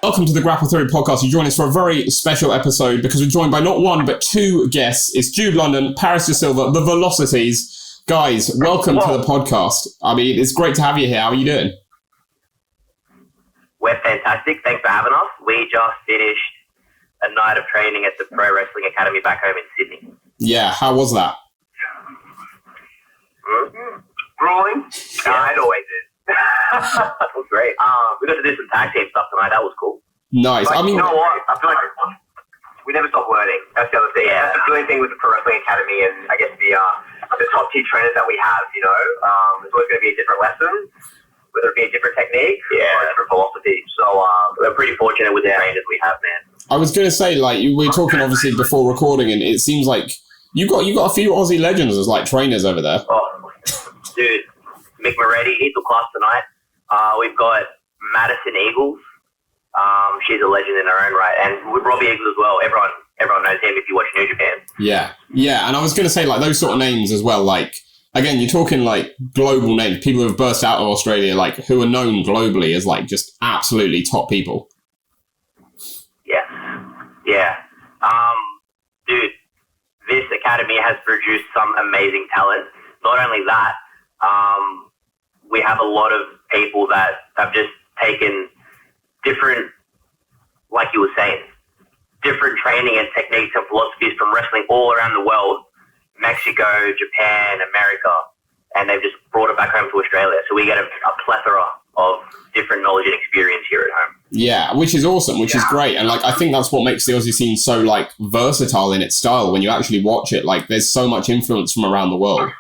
Welcome to the Grapple Theory podcast. You join us for a very special episode because we're joined by not one but two guests. It's Jude London, Paris de Silva, the Velocities. Guys, welcome to the podcast. I mean, it's great to have you here. How are you doing? We're fantastic. Thanks for having us. We just finished a night of training at the Pro Wrestling Academy back home in Sydney. Yeah, how was that? Grueling. It always is. That was great. We got to do some tag team stuff tonight. That was cool. Nice. Like, I mean, you know what? I feel like we never stop learning. That's the other thing. Yeah. That's the brilliant thing with the Pro Wrestling Academy and I guess the top tier trainers that we have, you know. There's always going to be a different lesson, whether it be a different technique or a different philosophy. So we're pretty fortunate with the trainers we have, man. I was going to say, like, we were talking obviously before recording, and it seems like you got a few Aussie legends as like trainers over there. Oh, dude, Mick Moretti, he's the class tonight. We've got Madison Eagles. She's a legend in her own right, and with Robbie Eagles as well. Everyone knows him if you watch New Japan. Yeah, and I was going to say like those sort of names as well. Like again, you're talking like global names, people who have burst out of Australia, like who are known globally as like just absolutely top people. Yeah. Dude, this academy has produced some amazing talent. Not only that, we have a lot of people that have just taken different, like you were saying, different training and techniques and philosophies from wrestling all around the world, Mexico, Japan, America, and they've just brought it back home to Australia. So we get a plethora of different knowledge and experience here at home. Yeah, which is awesome, which is great. And like I think that's what makes the Aussie scene so like versatile in its style when you actually watch it. Like there's so much influence from around the world.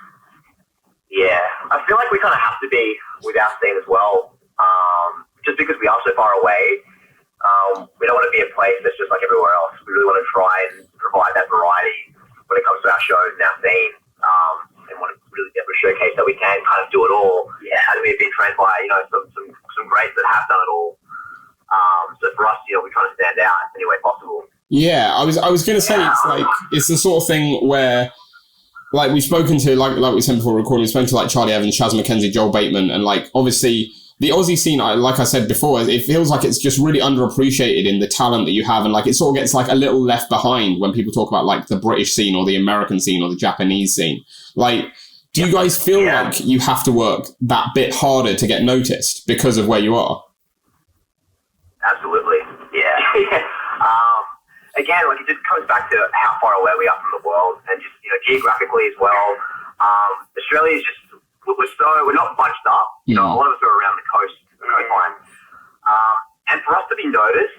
Yeah, I feel like we kind of have to be with our scene as well, just because we are so far away. We don't want to be a place that's just like everywhere else. We really want to try and provide that variety when it comes to our shows and our scene, and want to really be able to showcase that we can kind of do it all. Yeah, and we've been trained by some greats that have done it all. So for us, we're trying to stand out in any way possible. Yeah, I was going to say it's the sort of thing where. Like we've spoken to, like we said before recording, we've spoken to like Charlie Evans, Chaz McKenzie, Joel Bateman, and like obviously the Aussie scene, like I said before, it feels like it's just really underappreciated in the talent that you have, and like it sort of gets like a little left behind when people talk about like the British scene or the American scene or the Japanese scene. Like, do you guys feel like you have to work that bit harder to get noticed because of where you are? Absolutely, yeah. Again, like it just comes back to how far away we are from the world, and just geographically as well. Australia is just we're not bunched up. A lot of us are around the coastline, and for us to be noticed,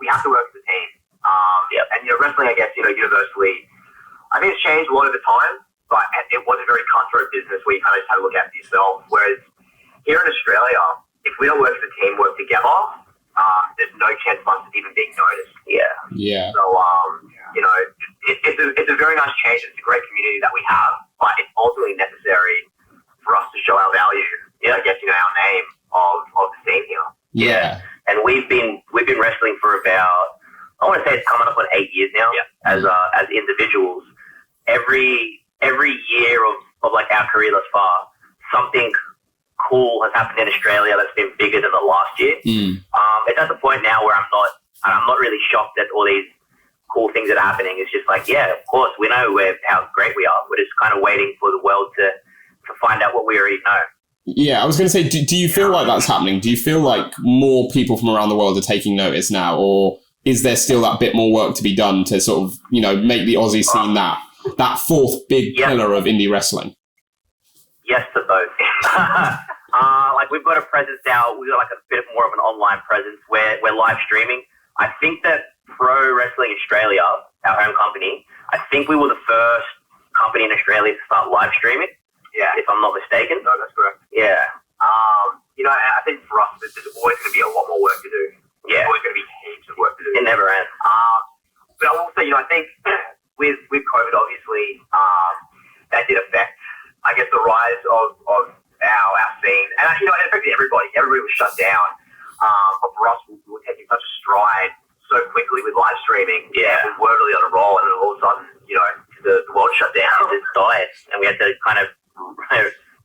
we have to work as a team. And wrestling, I guess universally, I think it's changed a lot over time, but it was a very cutthroat business where you kind of just had to look after yourself. Whereas here in Australia, if we don't work as a team, work together. There's no chance of us even being noticed. Yeah. So, it's a very nice change. It's a great community that we have, but it's ultimately necessary for us to show our value. I guess our name of the scene here. Yeah. And we've been wrestling for about, I want to say it's coming up on 8 years now. As individuals, every year of like our career thus far, something cool has happened in Australia that's been bigger than the last year. It's at the point now where I'm not really shocked at all these cool things that are happening. It's just like, yeah, of course, we know how great we are. We're just kind of waiting for the world to find out what we already know. Yeah, I was going to say, do you feel like that's happening? Do you feel like more people from around the world are taking notice now, or is there still that bit more work to be done to sort of, make the Aussie scene that fourth big pillar of indie wrestling? Yes to both. Like we've got a presence now. We've got like a bit more of an online presence where we're live streaming. I think that Pro Wrestling Australia, our home company, I think we were the first company in Australia to start live streaming. Yeah, if I'm not mistaken. No, that's correct. Yeah. I think for us, there's always going to be a lot more work to do. Yeah. There's always going to be heaps of work to do. It never ends. But I will say, I think with COVID, obviously, that did affect, I guess, the rise of our scene. And, it affected everybody. Everybody was shut down. But for us, we were taking such a stride so quickly with live streaming. Yeah. We were really on a roll, and then all of a sudden, the world shut down. It just died, and we had to kind of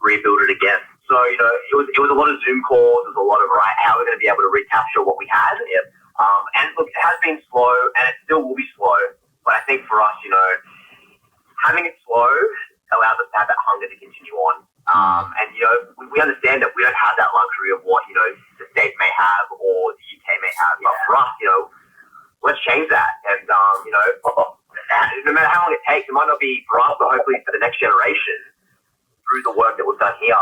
rebuild it again. So, it was a lot of Zoom calls. It was a lot of, how we're going to be able to recapture what we had. Yep. And look, it has been slow, and it still will be slow. But I think for us, having it slow allows us to have that hunger to continue on. And, we understand that we don't have that luxury of what, the States may have or the UK may have. But for us, let's change that. And, no matter how long it takes, it might not be for us, but hopefully for the next generation, through the work that we've done here,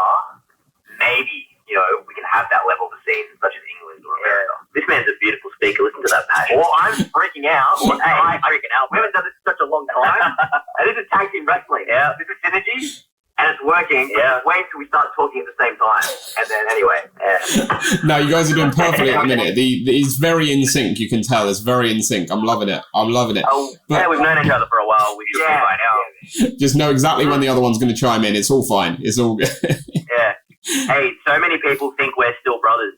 maybe, we can have that level of a scene, such as England or America. This man's a beautiful speaker. Listen to that passion. Well, I'm freaking out. I'm freaking out. We haven't done this in such a long time. And this is tag team wrestling. Yeah. This is synergy. And it's working. Yeah. Wait till we start talking at the same time. And then anyway. Yeah. No, you guys are doing perfectly at the minute. It's very in sync. You can tell it's very in sync. I'm loving it. Oh, we've known each other for a while. We should be by now. Just know exactly when the other one's going to chime in. It's all fine. It's all good. Yeah. Hey, so many people think we're still brothers.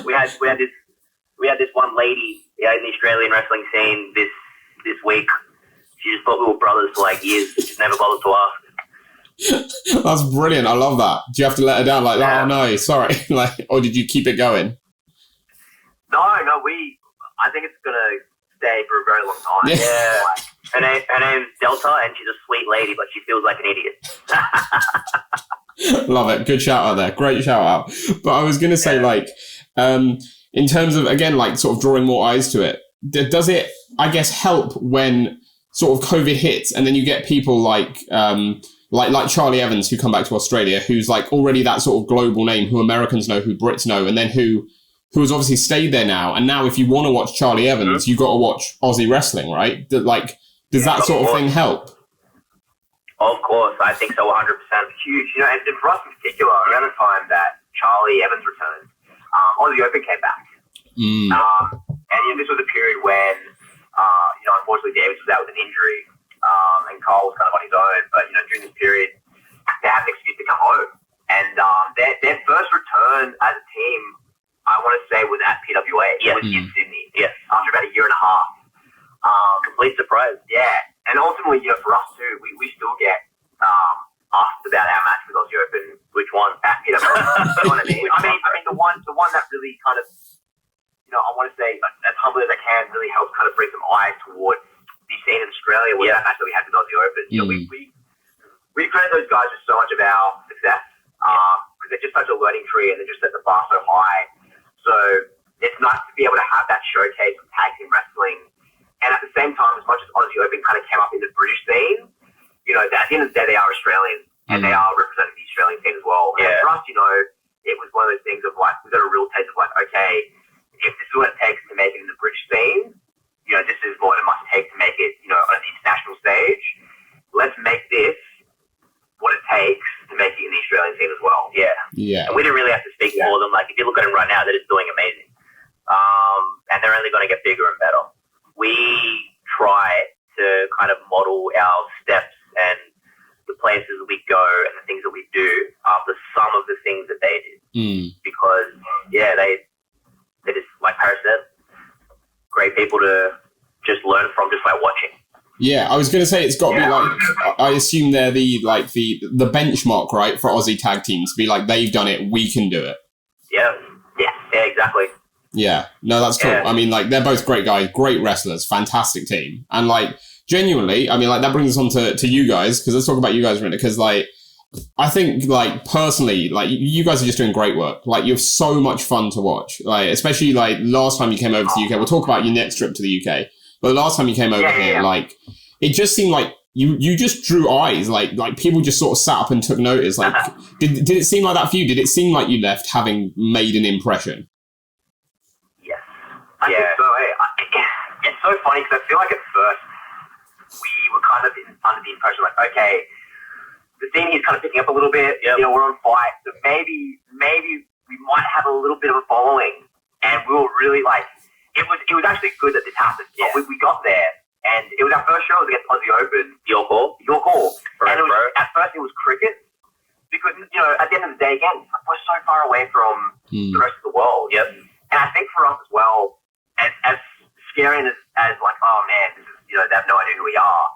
We had this one lady in the Australian wrestling scene this week. She just thought we were brothers for like years. Just never bothered to ask. That's brilliant. I love that. Do you have to let her down? Like, oh no, sorry. Or did you keep it going? No. I think it's gonna stay for a very long time. Yeah. Her name's Delta, and she's a sweet lady, but she feels like an idiot. Love it. Good shout out there. Great shout out. But I was going to say, in terms of, again, sort of drawing more eyes to it, does it, I guess, help when sort of COVID hits and then you get people like Charlie Evans who come back to Australia, who's already that sort of global name, who Americans know, who Brits know, and then who has obviously stayed there now. And now if you want to watch Charlie Evans, you got to watch Aussie wrestling, right? Does that sort of thing help? Of course, I think so. 100% huge. And for us in particular, around the time that Charlie Evans returned, Aussie Open came back. And this was a period when, unfortunately, Davis was out with an injury, and Cole was kind of on his own. But during this period, they had an excuse to come home. And their first return as a team, I want to say, was at PWA. It was in Sydney. Yes. After about a year and a half. Complete surprise. Yeah. And ultimately, for us too, we still get asked about our match with Aussie Open. Which one? At PWA. You know what I mean? I mean the one that really kind of, I want to say, as humbly as I can, really helps kind of bring some eyes towards the scene in Australia was that match that we had with Aussie Open. We credit those guys with so much of our success because they're just such a learning tree and they just set the bar so high. So it's nice to be able to have that showcase of tag team wrestling. And at the same time, as much as Aussie Open kind of came up in the British scene, at the end of the day, they are Australian and they are representing the Australian scene as well. Yeah. And for us, it was one of those things of we got a real taste of okay, if this is what it takes to make it in the British scene, this is what it must take to make it, on the international stage. Let's make this what it takes to make it in the Australian scene as well. Yeah. Yeah. And we didn't really have to speak for them. If you look at them right now, they're just doing amazing. And they're only going to get bigger and better. We try to kind of model our steps and the places we go and the things that we do after some of the things that they did. Because, they just, like Paris said, great people to just learn from just by watching. Yeah, I was going to say it's got to be I assume they're the benchmark, right, for Aussie tag teams. Be they've done it, we can do it. Yeah, exactly. Yeah, no, that's cool. Yeah. I mean, they're both great guys, great wrestlers, fantastic team. And genuinely, I mean, that brings us on to you guys, because let's talk about you guys a minute, because I think personally, you guys are just doing great work. You have so much fun to watch. Especially last time you came over to the UK. We'll talk about your next trip to the UK. But the last time you came over here, it just seemed like you just drew eyes. People just sort of sat up and took notice. Did it seem like that for you? Did it seem like you left having made an impression? I think so. It's so funny because I feel like at first we were kind of under the impression okay, the scene is kind of picking up a little bit. Yep. We're on fight, so maybe we might have a little bit of a following. And we were really it was actually good that this happened. Yeah. We got there, and it was our first show against Aussie Open. Your call. And at first it was cricket because at the end of the day, again, we're so far away from the rest of the world. Yep. And I think for us as well, as scary as oh man, this is they have no idea who we are.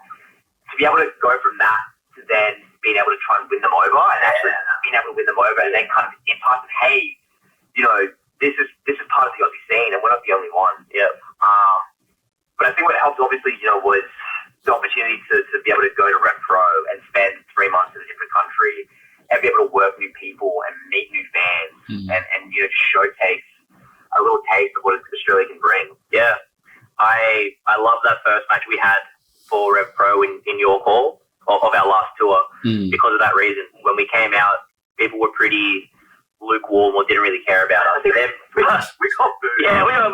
To be able to go from that to then being able to try and win them over, and actually being able to win them over, and then kind of entice them, hey, this is part of the Aussie scene, and we're not the only one. Yeah. But I think what helped, obviously, was the opportunity to be able to go to RevPro and spend 3 months in a different country and be able to work new people and meet new fans and showcase a little taste of what Australia can bring. Yeah. I love that first match we had for RevPro in York Hall of our last tour because of that reason. When we came out, people were pretty lukewarm or didn't really care about us. We got booed. Yeah, we either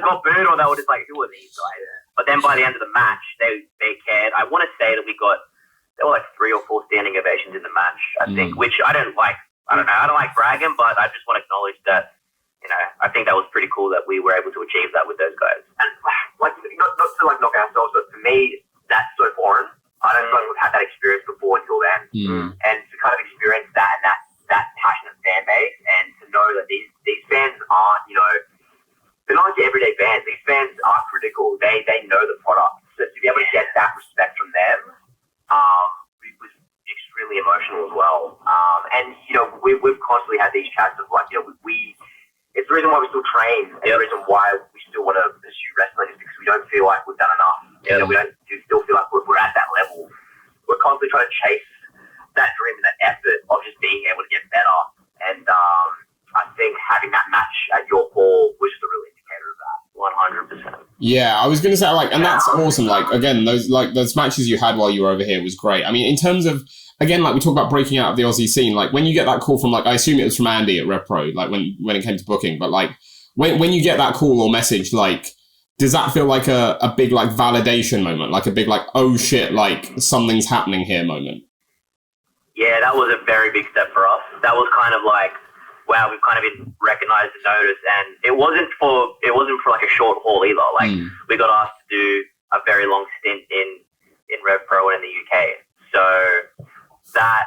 got booed or they were just like, who are these guys? But then by the end of the match, they cared. I want to say that there were like 3 or 4 standing ovations in the match, I think, which I don't like. I don't know. I don't like bragging, but I just want to acknowledge that, I think that was pretty cool that we were able to achieve that with those guys. And like, not to like knock ourselves, but for me, that's so foreign. I don't think we've had that experience before until then. And to kind of experience that and that passionate fan base, and to know that these fans aren't, they're not like your everyday fans. These fans are critical. They know the product. So to be able to get that respect from them, it was extremely emotional as well. And we've constantly had these chats of like, it's the reason why we still train, and the reason why we still want to pursue wrestling is because we don't feel like we've done enough. We still feel like we're at that level. We're constantly trying to chase that dream and that effort of just being able to get better. And I think having that match at York Hall was just a real indicator of that. 100%. Yeah, I was going to say, and that's awesome. Again, those matches you had while you were over here was great. I mean, in terms of, again, we talk about breaking out of the Aussie scene, when you get that call from, I assume it was from Andy at RevPro, when it came to booking, but when you get that call or message, does that feel like a big, validation moment? A big, oh shit, something's happening here moment? Yeah, that was a very big step for us. That was kind of wow, we've kind of been recognized and noticed, and it wasn't for a short haul either. We got asked to do a very long stint in RevPro and in the UK. So that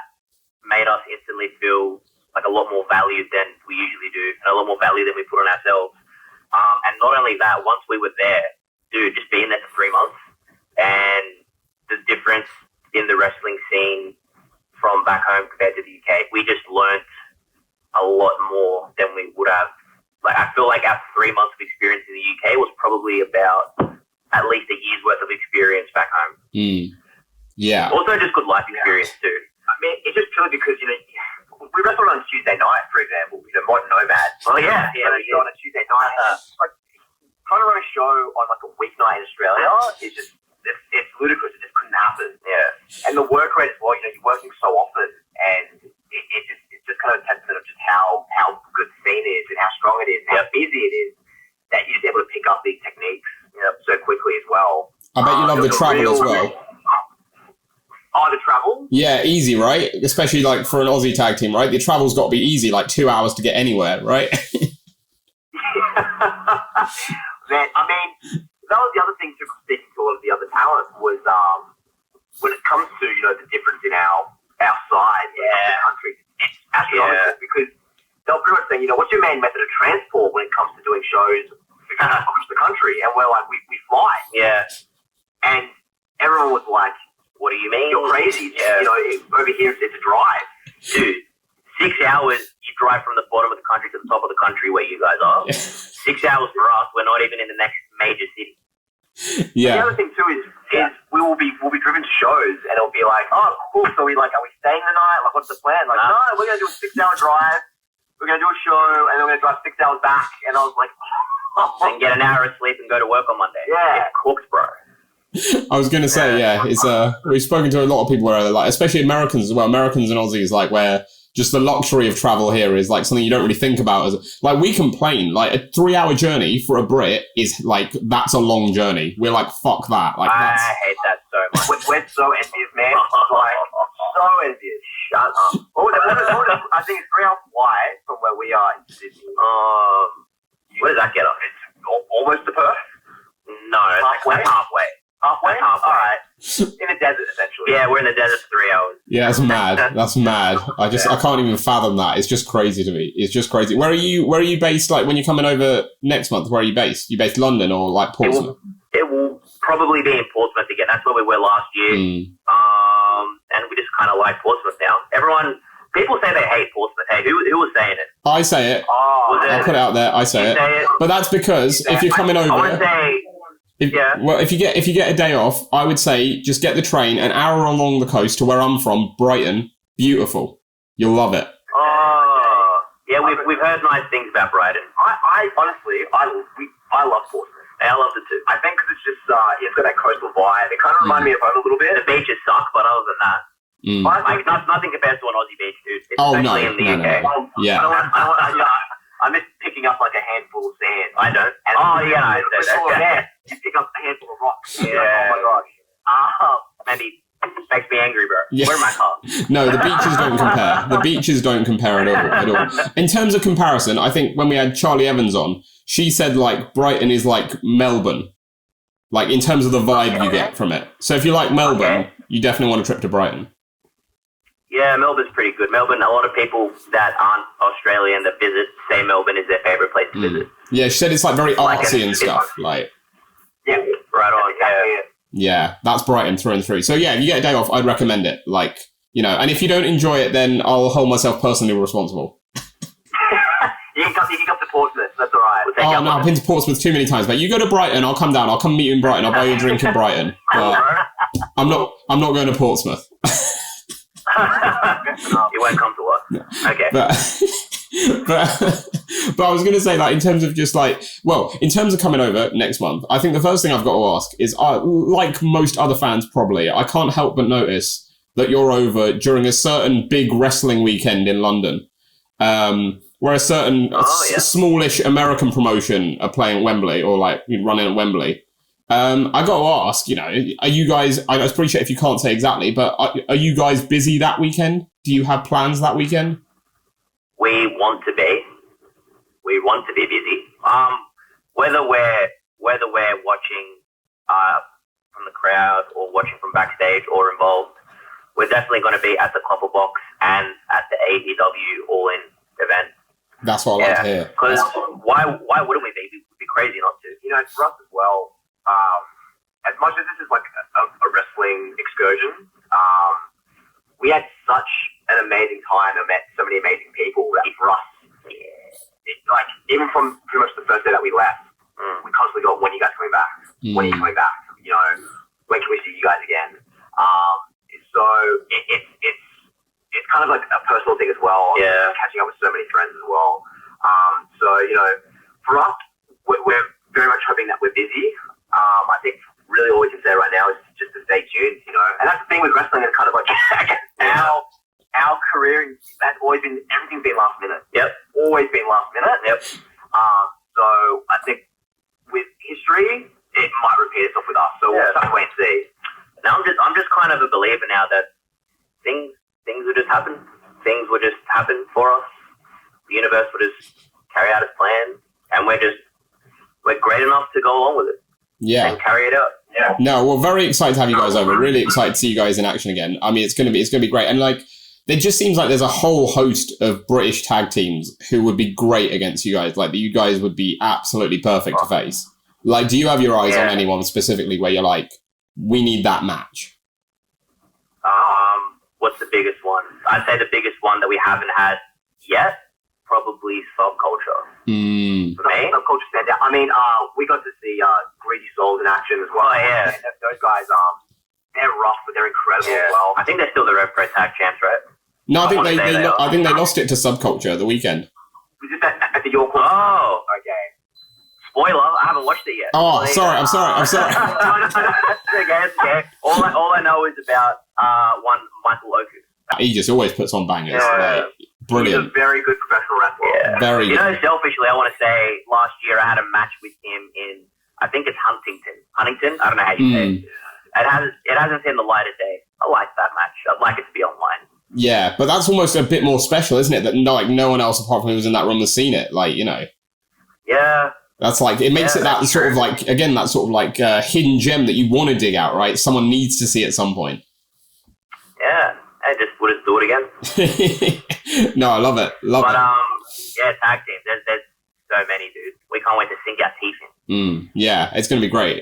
made us instantly feel like a lot more valued than we usually do, and a lot more value than we put on ourselves. And not only that, once we were there, dude, just being there for 3 months, and the difference in the wrestling scene from back home compared to the UK, we just learned a lot more than we would have. I feel like our 3 months of experience in the UK was probably about at least a year's worth of experience back home. Yeah. Also just good life experience too. I mean, it's just purely because, we wrestled on Tuesday night, for example, Modern Nomad. Oh, yeah. On a Tuesday night. Trying to run a show on a weeknight in Australia is just, it's ludicrous. It just couldn't happen. Yeah. And the work rate as well, you're working so often, and it's just kind of a testament of just how good the scene is and how strong it is, and how busy it is, that you're just able to pick up these techniques so quickly as well. I bet you love the travel as well. The travel? Yeah, easy, right? Especially for an Aussie tag team, right? The travel's got to be easy, 2 hours to get anywhere, right? Man, I mean, that was the other thing, too, speaking to all of the other talent, was when it comes to, the difference in our side of the country, it's astronomical, because they'll pretty much say, what's your main method of transport when it comes to doing shows across the country? And we're like, we fly. Yeah. And everyone was like, what do you mean? You're crazy. Over here, it's a drive. Dude, 6 hours, you drive from the bottom of the country to the top of the country where you guys are. 6 hours for us, we're not even in the next major city. Yeah. And the other thing, too, is we'll be driven to shows, and it'll be like, oh, cool, so are we staying the night? What's the plan? No, we're going to do a 6 hour drive, we're going to do a show, and then we're going to drive 6 hours back. And I was like, and get an hour of sleep and go to work on Monday. Yeah. It's cooked, bro. I was going to say, it's we've spoken to a lot of people where especially Americans as well, Americans and Aussies, where just the luxury of travel here is something you don't really think about. As we complain, a 3 hour journey for a Brit is that's a long journey. We're fuck that. I hate that so much. We're so envious, man. So envious. Shut up. I think it's 3 hours wide from where we are in Sydney. Where does that get us? It's almost to Perth. No, halfway. Halfway? All right. In the desert, essentially. Yeah, we're in the desert for 3 hours. Yeah, that's mad. That's mad. I can't even fathom that. It's just crazy to me. It's just crazy. Where are you based? When you're coming over next month, where are you based? You based London or Portsmouth? It will probably be in Portsmouth again. That's where we were last year. And we just kind of like Portsmouth now. People say they hate Portsmouth. Hey, who was saying it? I say it. I'll put it out there. I say it. But that's because if you're coming over, I would say, well, if you get a day off, I would say just get the train an hour along the coast to where I'm from, Brighton. Beautiful. You'll love it. Oh, yeah, we've heard nice things about Brighton. I honestly, I love Portsmouth. I love it too. I think because it's just, it's got that coastal vibe. It kind of reminds me of home a little bit. The beaches suck, but other than that, like, nothing compares to an Aussie beach, dude. Especially in the UK. No. Yeah. I miss picking up like a handful of sand. I don't. You pick up a handful of rocks. Yeah. Oh my gosh. Maybe makes me angry, bro. Yeah. Where my car? No, the beaches don't compare. The beaches don't compare at all. In terms of comparison, I think when we had Charlie Evans on, she said like Brighton is like Melbourne. Like in terms of the vibe you get from it. So if you like Melbourne, you definitely want a trip to Brighton. Yeah, Melbourne's pretty good. Melbourne, a lot of people that aren't Australian that visit say Melbourne is their favourite place to visit. Yeah, she said it's like very artsy and stuff. Like, yeah, right on. Yeah, that's Brighton through and through. So yeah, if you get a day off, I'd recommend it. Like, you know, and if you don't enjoy it, then I'll hold myself personally responsible. You can come to Portsmouth. That's all right. Oh no, I've been to Portsmouth too many times. But you go to Brighton, I'll come down. I'll come meet you in Brighton. I'll buy you a drink in Brighton. But I'm not going to Portsmouth. You won't come to us. Okay. But I was going to say, like, in terms of just like, well, in terms of coming over next month, I think the first thing I've got to ask is, like most other fans probably, I can't help but notice that you're over during a certain big wrestling weekend in London, where a certain smallish American promotion are playing at Wembley or like running at Wembley. I got to ask, you know, are you guys, I appreciate if you can't say exactly, but are you guys busy that weekend? Do you have plans that weekend? We want to be. We want to be busy. Whether we're watching from the crowd or watching from backstage or involved, we're definitely going to be at the Copper Box and at the AEW All-In event. That's what I like to hear. Because why wouldn't we be? We'd be crazy not to. You know, for us as well, as much as this is like a wrestling excursion, we had such an amazing time and met so many amazing people that for us, like even from pretty much the first day that we left, we constantly got, when are you guys coming back? When are you coming back? You know, when can we see you guys again? So it's kind of like a personal thing as well. Yeah. Catching up with so many friends as well. So, you know, for us, we're very much hoping that we're busy. I think really all we can say right now is just to stay tuned, you know. And that's the thing with wrestling, it's kind of like our career has always been, everything's been last minute. Yep. Always been last minute. Yep. So I think with history, it might repeat itself with us. So we'll have to wait and see. Now I'm just kind of a believer now that things will just happen. Things will just happen for us. The universe will just carry out its plan, and we're great enough to go along with it. Yeah. And carry it out. Yeah. No, we're very excited to have you guys over. Really excited to see you guys in action again. I mean, it's gonna be great. And like, it just seems like there's a whole host of British tag teams who would be great against you guys. Like, you guys would be absolutely perfect to face. Like, do you have your eyes on anyone specifically where you're like, we need that match? What's the biggest one? I'd say the biggest one that we haven't had yet, probably Subculture. For me? Subculture stands out. I mean, we got to see Greedy Souls in action as well. Oh, yeah. And those guys, they're rough, but they're incredible as well. I think they're still the RevPro tag champs, right? No, I think they lost it to Subculture the weekend. Was it at the York? Oh. Okay. Spoiler, I haven't watched it yet. Oh, sorry, I'm sorry. Okay. All I know is about one Michael Oku. He just always puts on bangers. Like, brilliant. He's a very good professional wrestler. Yeah. Very good. You know, selfishly, I want to say last year I had a match with him in, I think it's Huntington. I don't know how you say it. It hasn't seen the light of day. I like that match. I'd like it to be online. Yeah, but that's almost a bit more special, isn't it? That no one else apart from who was in that room has seen it. Like, you know. Yeah. That's like, it makes it that sort of like, again, that sort of like hidden gem that you want to dig out, right? Someone needs to see at some point. Yeah. I just would do it again. No, I love it. Tag team. There's so many, dude. We can't wait to sink our teeth in. Yeah, it's going to be great.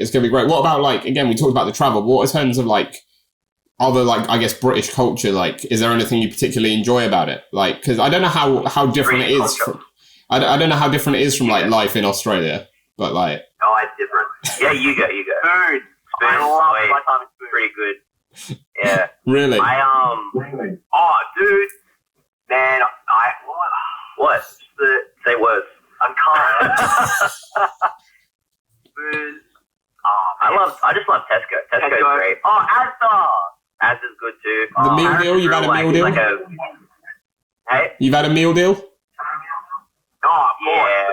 What about, like, again, we talked about the travel. What in terms of, like, other, like, I guess, British culture, like, is there anything you particularly enjoy about it? Like, because I don't know how different it is. I don't know how different it is from, like, life in Australia, but, like... Oh, it's different. Yeah, you go. Food. I love my time in food. Pretty good. Yeah. Really? Oh, dude. Man, what? Say words. I'm calm. Food. Oh, I just love Tesco. Tesco's great. Oh, Asda. Asda's good too. The meal deal? You've had a meal deal? Hey? You've had a meal deal? Oh, yeah,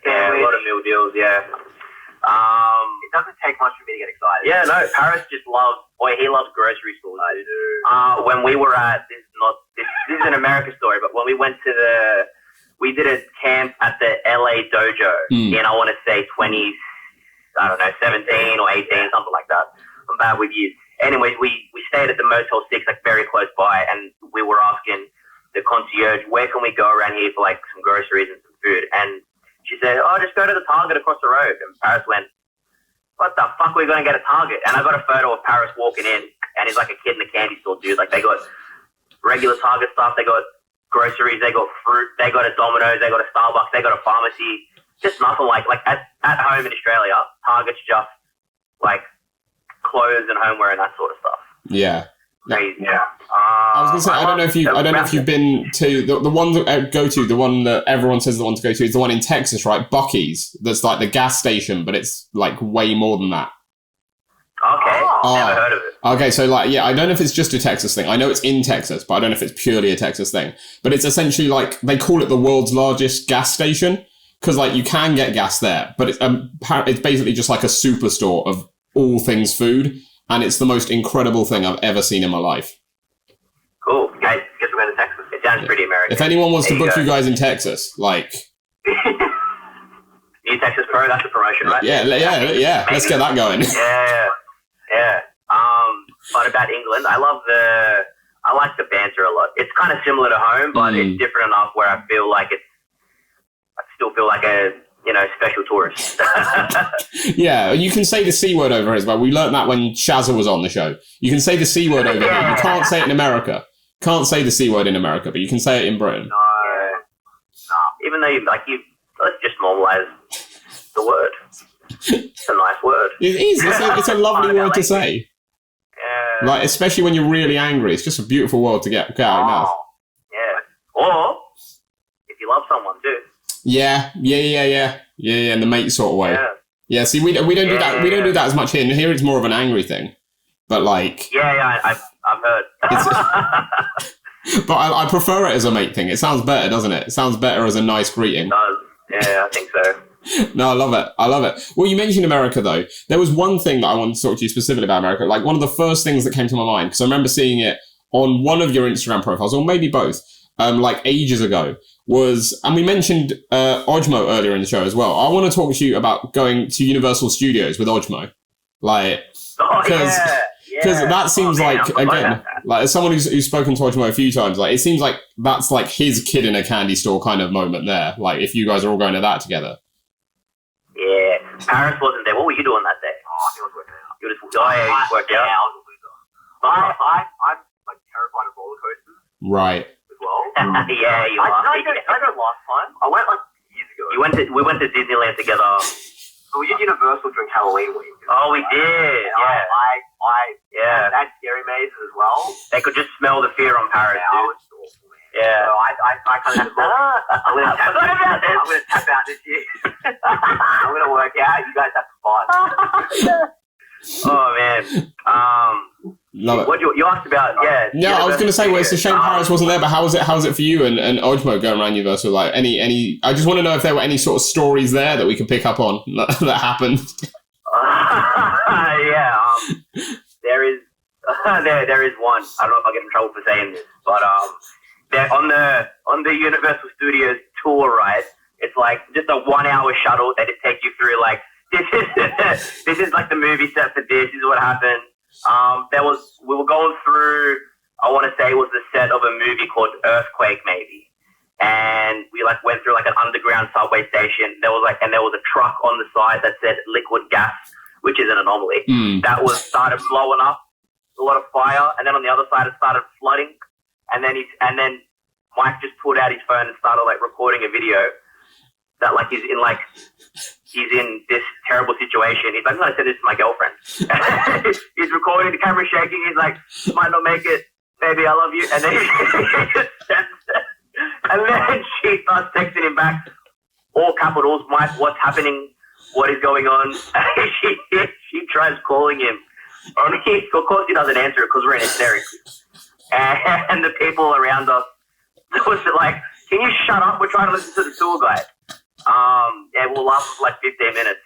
a lot of meal deals, yeah. It doesn't take much for me to get excited. Yeah, no, Paris just loves, he loves grocery stores. I do. When we were at, this is an America story, but when we went to we did a camp at the LA Dojo in, I want to say 17 or 18, something like that. I'm bad with years. Anyways, we stayed at the Motel 6, like very close by, and we were asking the concierge, where can we go around here for like some groceries and some food? And she said, oh, just go to the Target across the road. And Paris went, what the fuck are we going to get at Target? And I got a photo of Paris walking in, and he's like a kid in a candy store, dude. Like, they got regular Target stuff, they got groceries, they got fruit, they got a Domino's, they got a Starbucks, they got a pharmacy. Just nothing like at home in Australia, Target's just like clothes and homeware and that sort of stuff. Yeah. Crazy. Yeah. I was gonna say, I don't know if you've been to the one that I go to, the one that everyone says the one to go to is the one in Texas, right? Buc-ee's. That's like the gas station, but it's like way more than that. Okay. Never heard of it. Okay, so like, yeah, I don't know if it's just a Texas thing. I know it's in Texas, but I don't know if it's purely a Texas thing. But it's essentially like, they call it the world's largest gas station, because like you can get gas there, but it's basically just like a superstore of all things food, and it's the most incredible thing I've ever seen in my life. Cool. Guys, guess we're going to Texas. It sounds pretty American. If anyone wants to book you guys in Texas, like... New Texas Pro, that's a promotion, right? Yeah. Let's get that going. Yeah. But about England, I like the banter a lot. It's kind of similar to home, but it's different enough where I feel like I still feel like a, special tourist. Yeah, you can say the C word over here as well. We learnt that when Shazza was on the show. You can say the C word over here. You can't say it in America. Can't say the C word in America, but you can say it in Britain. No. Even though let's just normalize the word. It's a nice word. It is. It's a lovely word to say. Yeah. Like, especially when you're really angry. It's just a beautiful word to get out of your mouth. Yeah. Or if you love someone too. Yeah, in the mate sort of way. Yeah. See, we don't do that. We don't do that as much here. Here it's more of an angry thing. But like, I've heard. But I prefer it as a mate thing. It sounds better, doesn't it? It sounds better as a nice greeting. It does. Yeah, I think so. No, I love it. Well, you mentioned America, though. There was one thing that I wanted to talk to you specifically about America. Like, one of the first things that came to my mind, because I remember seeing it on one of your Instagram profiles, or maybe both, like ages ago, was, and we mentioned Ojmo earlier in the show as well. I want to talk to you about going to Universal Studios with Ojmo. Like, because that seems like, again, like as someone who's spoken to Ojmo a few times, like it seems like that's like his kid in a candy store kind of moment there. Like if you guys are all going to that together. Yeah, Paris wasn't there. What were you doing that day? Oh, he was working out. You just worked out. Yeah, I was a loser. I'm like terrified of roller coasters. Right. As well. Yeah, you are. I go last time. I went like years ago. We went to Disneyland together. So we did Universal during Halloween week. Oh, we did. Yeah. Had scary mazes as well. They could just smell the fear on Paris, dude. Awful, man. Yeah. So I kind of just I'm going to tap out this year. I'm going to work out. You guys have to fight. Oh, man. Love it. What you asked about, Yeah, I was going to say, well, it's a shame Paris wasn't there, but how was it for you and Ojmo going around Universal? Like, any, I just want to know if there were any sort of stories there that we could pick up on that happened. There is one. I don't know if I'll get in trouble for saying this, but on the Universal Studios tour, right? It's like just a 1 hour shuttle. They just take you through like this is like the movie set for this. This is what happened. We were going through. I want to say it was the set of a movie called Earthquake, maybe. And we like went through like an underground subway station. There was a truck on the side that said liquid gas, which is an anomaly. That started blowing up. a lot of fire, and then on the other side it started flooding, and then Mike just pulled out his phone and started like recording a video that like he's in this terrible situation. He's like, I'm gonna send this to my girlfriend. He's recording, the camera's shaking. He's like, might not make it, baby, I love you. And then he just sends it. And then she starts texting him back, all capitals, Mike, what's happening? What is going on? she tries calling him. And of course he doesn't answer it because we're in hysterics. And the people around us was like, can you shut up? We're trying to listen to the tour guide. Yeah, we'll last for like 15 minutes.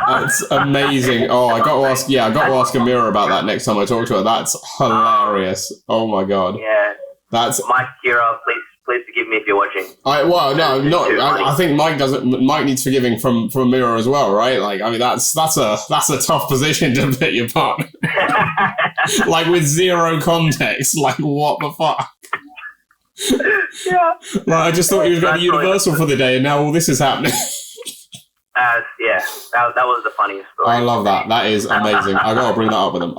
That's amazing. Oh, I got to ask Amira about that next time I talk to her. That's hilarious. Oh my God. Yeah. That's Mike, Kira, please forgive me if you're watching. I think Mike needs forgiving from Amira as well, right? Like, I mean, that's a tough position to put your partner. Like with zero context. Like, what the fuck? Yeah. Right, I just thought you were going to Universal for the day, and now all this is happening. Yeah, that was the funniest story. I love that. That is amazing. I got to bring that up with them.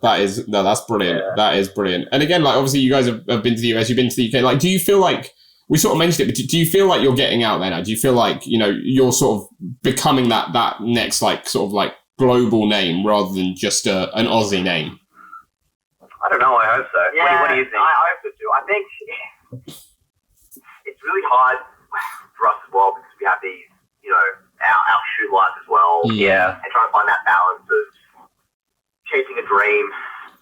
That's brilliant. Yeah. That is brilliant. And again, like, obviously you guys have been to the US, you've been to the UK. Like, do you feel like, we sort of mentioned it, but do you feel like you're getting out there now? Do you feel like, you know, you're sort of becoming that next, like, sort of like global name rather than just an Aussie name? I don't know. I hope so. Yeah, what do you think? I hope so too. I think it's really hard for us as well because we have these, you know, our shoe life as well. Yeah. And trying to find that balance of chasing a dream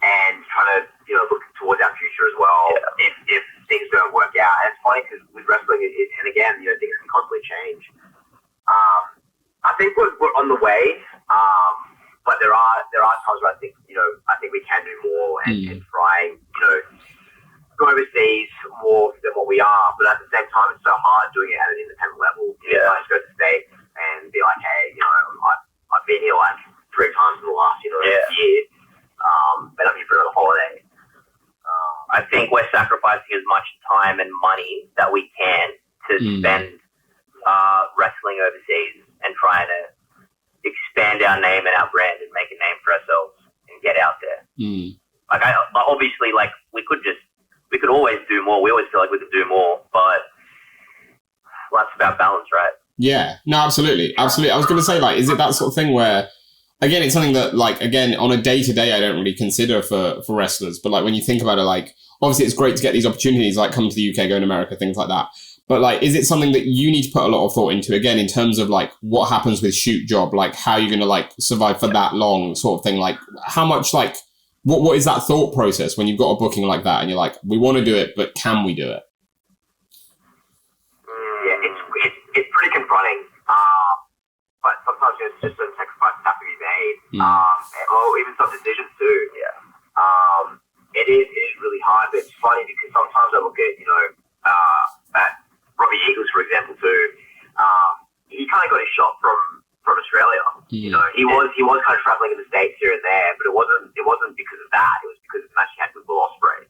and trying to, you know, look towards our future as well. Yeah. If things don't work out. And it's funny because with wrestling, and again, you know, things can constantly change. I think we're on the way. But there are times where I think, you know, we can do more and try, you know, go overseas more than what we are. But at the same time, it's so hard doing it at an independent level. You know, I just go to the States and be like, hey, you know, I've been here like 3 times in the last, you know, year. But I'm here for another holiday. I think we're sacrificing as much time and money that we can to spend wrestling overseas and trying to expand our name and our brand and make a name for ourselves and get out there. Like, obviously, like, we could always do more. We always feel like we could do more, but that's about balance, right? Yeah, no, absolutely. I was going to say, like, is it that sort of thing where, again, it's something that, like, again, on a day-to-day, I don't really consider for wrestlers, but, like, when you think about it, like, obviously it's great to get these opportunities, like, come to the UK, go to America, things like that. But, like, is it something that you need to put a lot of thought into, again, in terms of, like, what happens with shoot job, like, how you're going to, like, survive for that long sort of thing? Like, how much, like, what is that thought process when you've got a booking like that and you're like, we want to do it, but can we do it? Yeah, it's pretty confronting. But sometimes there's just certain sacrifices have to be made. Or even some decisions too. Yeah. It is really hard, but it's funny because sometimes I look at, you know, at Robbie Eagles, for example, too. He kind of got his shot from Australia. You know, he was kind of traveling in the States here and there, but it wasn't because of that. It was because of the match he had with Will Ospreay.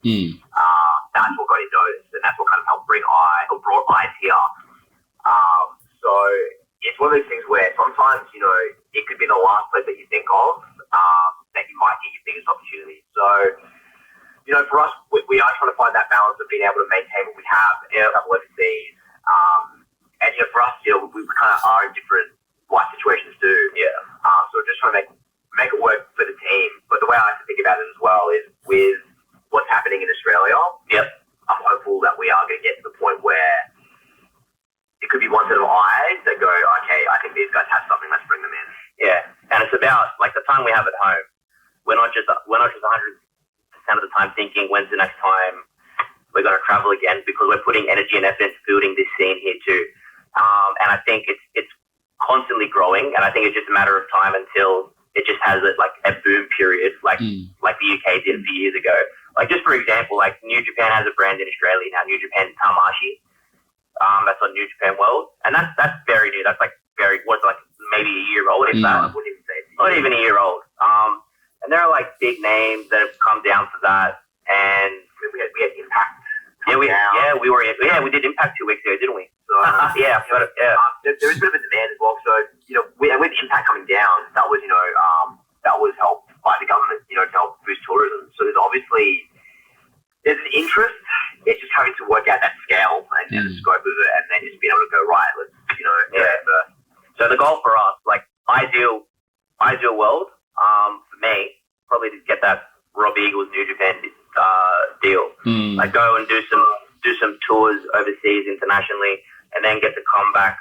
That's what got him noticed, and that's what kind of helped brought eyes here. So it's one of those things where sometimes, you know, it could be the last place that you think of that you might get your biggest opportunity. So, you know, for us, we are trying to find that balance of being able to maintain what we have and travel overseas. And, you know, for us, you know, we kind of are in different life situations too. Yeah. So we're just trying to make it work for the team. But the way I like to think about it as well is with what's happening in Australia. Yep. I'm hopeful that we are going to get to the point where it could be one set of eyes that go, okay, I think these guys have something, let's bring them in. Yeah. And it's about, like, the time we have at home. We're not just 100% of the time thinking, when's the next time we're going to travel again, because we're putting energy and effort into building this scene here too. And I think it's constantly growing, and I think it's just a matter of time until it just has a boom period, like the UK did a few years ago. Like, just for example, like, New Japan has a brand in Australia now, New Japan Tamashi. That's on New Japan World, and that's very new. That's maybe a year old, if that. I wouldn't even say not even a year old. And there are like big names that have come down for that, and we had Impact. We did Impact 2 weeks ago, didn't we? So, there is a bit of a demand as well. So, you know, with Impact coming down, that was, you know, that was helped by the government, to help boost tourism. So there's an interest. It's just having to work out that scale and the scope of it, and then just being able to go, right, let's, So the goal for us, like ideal world, for me, probably to get that Rob Eagles New Japan deal. Like go and do some tours overseas internationally, and then get to come back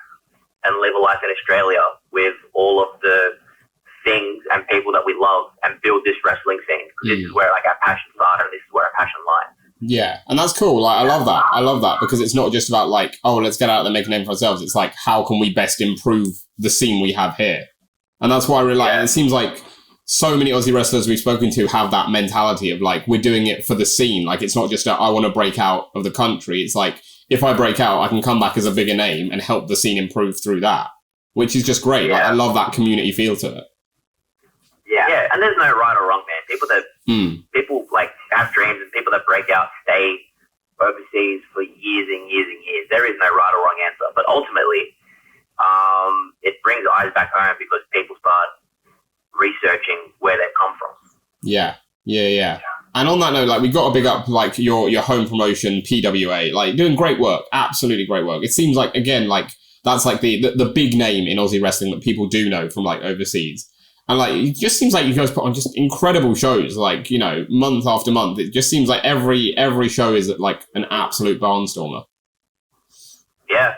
and live a life in Australia with all of the things and people that we love and build this wrestling scene. This is where like our passion started, and this is where our passion lies. Yeah, and that's cool. Like, I love that because it's not just about like, oh, let's get out there and make a name for ourselves. It's like, how can we best improve the scene we have here? And that's why I really like it. It seems like so many Aussie wrestlers we've spoken to have that mentality of like, we're doing it for the scene. Like, it's not just I want to break out of the country. It's like, if I break out, I can come back as a bigger name and help the scene improve through that, which is just great. Like, I love that community feel to it. Yeah, and there's no right or wrong, man. People like have dreams, and people that break out stay overseas for years and years and years. There is no right or wrong answer, but ultimately, it brings eyes back home because people start researching where they've come from. Yeah. And on that note, like, we got to big up like your home promotion, PWA, like doing great work, absolutely great work. It seems like, again, like that's like the big name in Aussie wrestling that people do know from like overseas. And like, it just seems like you guys put on just incredible shows, like, month after month. It just seems like every show is like an absolute barnstormer. Yeah.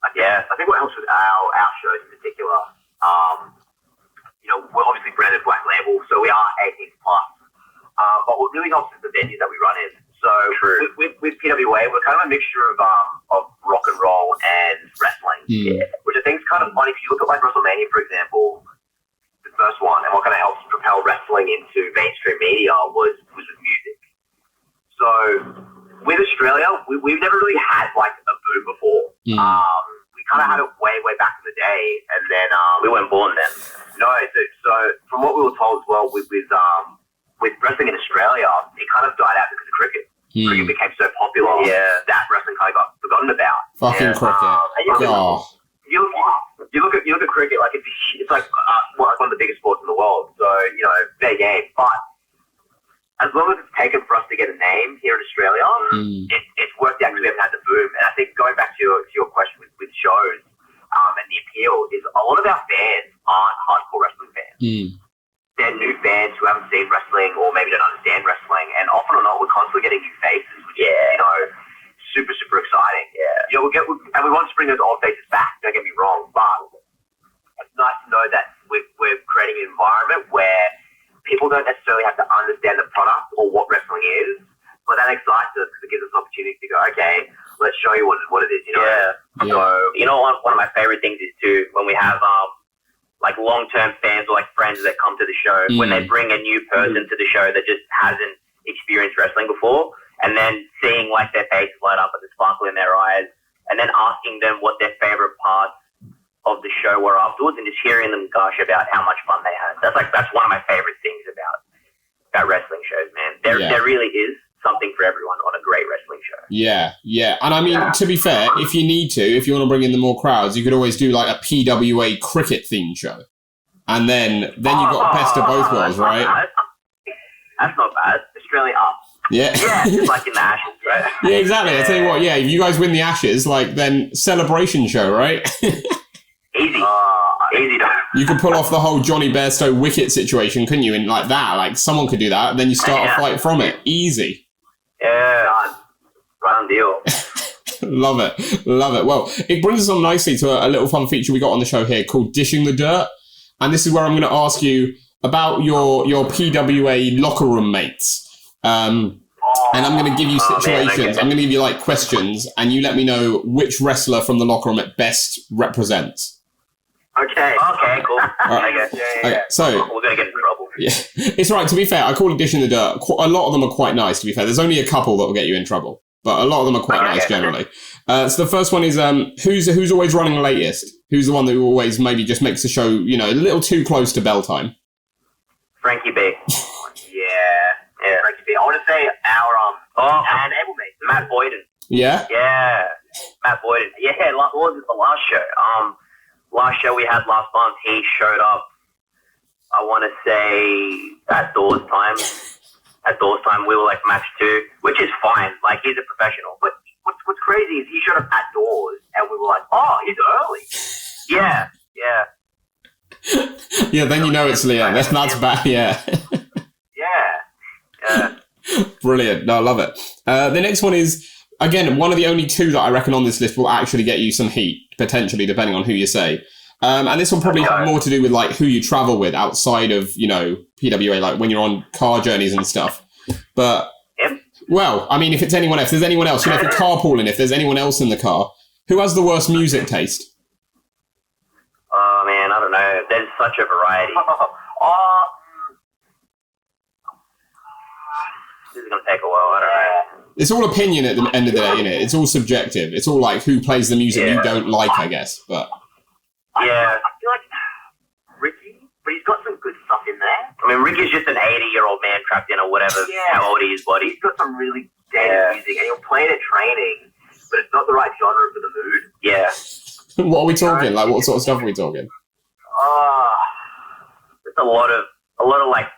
I think what helps with our shows in particular, we're obviously branded Black Label, so we are 18 plus. But what really helps is the venues that we run in. So with PWA, we're kind of a mixture of rock and roll and wrestling, which I think is kind of funny. If you look at like WrestleMania, for example, the first one, and what kind of helps propel wrestling into mainstream media was with music. So with Australia, we've never really had like a boom before. We kind of had it way back in the day, and then we weren't born then. No, so from what we were told as well, with wrestling in Australia, it kind of died out because of cricket. Cricket became so popular that wrestling kind of got forgotten about. Fucking cricket. You look at cricket, like it's like one of the biggest sports in the world. So fair game. But as long as it's taken for us to get a name here in Australia, it's worked out because we haven't had the boom. And I think going back to your question with shows and the appeal is a lot of our fans aren't hardcore wrestling fans. They're new fans who haven't seen wrestling or maybe don't understand wrestling. And often or not, we're constantly getting new faces, which is, super, super exciting. Yeah. And we want to bring those old faces back, don't get me wrong, but it's nice to know that we're creating an environment where people don't necessarily have to understand the product or what wrestling is, but that excites us because it gives us an opportunity to go, okay, let's show you what it is, So, one of my favorite things is too, when we have like long-term fans or like friends that come to the show, when they bring a new person to the show that just hasn't experienced wrestling before, and then seeing like their faces light up with the sparkle in their eyes, and then asking them what their favorite parts of the show were afterwards, and just hearing them gush about how much fun they had. That's one of my favorite things about wrestling shows, man. There really is something for everyone on a great wrestling show. Yeah. And I mean, to be fair, if you want to bring in the more crowds, you could always do like a PWA cricket themed show. And then you got best of both worlds, right? That's not bad. Australia up. Yeah. Just like in the Ashes, right? Yeah, exactly. I tell you what, if you guys win the Ashes, like, then celebration show, right? Easy. Easy to. You could pull off the whole Johnny Bairstow wicket situation, couldn't you? And like that, like someone could do that, and then you start a fight from it. Easy. Yeah. Run deal. Love it. Well, it brings us on nicely to a little fun feature we got on the show here called Dishing the Dirt. And this is where I'm going to ask you about your PWA locker room mates. And I'm going to give you situations. I'm going to give you like questions, and you let me know which wrestler from the locker room it best represents. Okay, cool. Right. Okay, so we're going to get in trouble. Yeah, it's right. To be fair, I call it Dish in the Dirt. A lot of them are quite nice, to be fair. There's only a couple that will get you in trouble, but a lot of them are quite nice generally. So the first one is who's always running the latest? Who's the one that always maybe just makes the show, a little too close to bell time? Frankie B. Yeah, Frankie B. I want to say our enablement, Matt Boyden. Yeah, Matt Boyden. Yeah, what was it, the last show? Last show we had last month, he showed up I want to say at doors time. At doors time, we were like match 2, which is fine. Like, he's a professional. But what's crazy is he showed up at doors, and we were like, oh, he's early. Yeah. Yeah, then you know it's Liam. That's bad, yeah. Yeah. Brilliant. No, I love it. The next one is, again, one of the only 2 that I reckon on this list will actually get you some heat, potentially, depending on who you say. And this will probably have more to do with, like, who you travel with outside of, you know, PWA, like when you're on car journeys and stuff. But, well, I mean, if there's anyone else, you know, if you're carpooling, if there's anyone else in the car, who has the worst music taste? Oh, man, I don't know. There's such a variety. This is going to take a while. I don't know. It's all opinion at the end of the day, isn't it? It's all subjective. It's all like who plays the music you don't like, I guess. But yeah. I feel like Ricky, but he's got some good stuff in there. I mean, Ricky's just an 80-year-old man trapped in or whatever, how old he is, but he's got some really dance music, and he'll play it at training, but it's not the right genre for the mood. Yeah. What are we talking? Like, what sort of stuff are we talking? It's a lot of like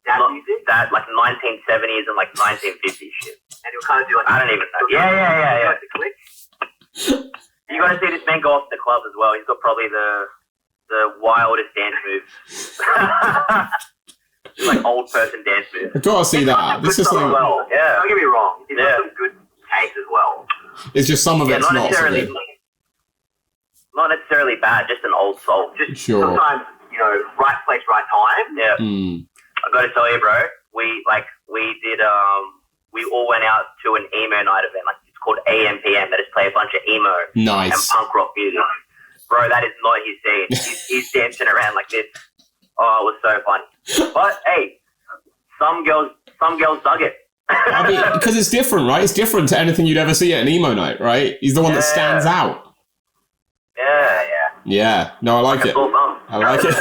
that music, that like 1970s and like 1950s shit. And he'll kind of do like I don't even know. Yeah. The click. You got to see this man go off the club as well. He's got probably the wildest dance moves. It's like old person dance moves. I've got to see that. This is something. Well, yeah. Don't get me wrong. He's got some good taste as well. It's just some of it's not so good. Not necessarily bad, just an old soul. Just sometimes, you know, right place, right time. Yeah. I got to tell you, bro. We all went out to an emo night event. Like, it's called AMPM. They just play a bunch of emo and punk rock music. Bro, that is not his scene. He's dancing around like this. Oh, it was so funny. But hey, some girls dug it. I mean, because it's different, right? It's different to anything you'd ever see at an emo night, right? He's the one that stands out. Yeah. No, I like it. I like it.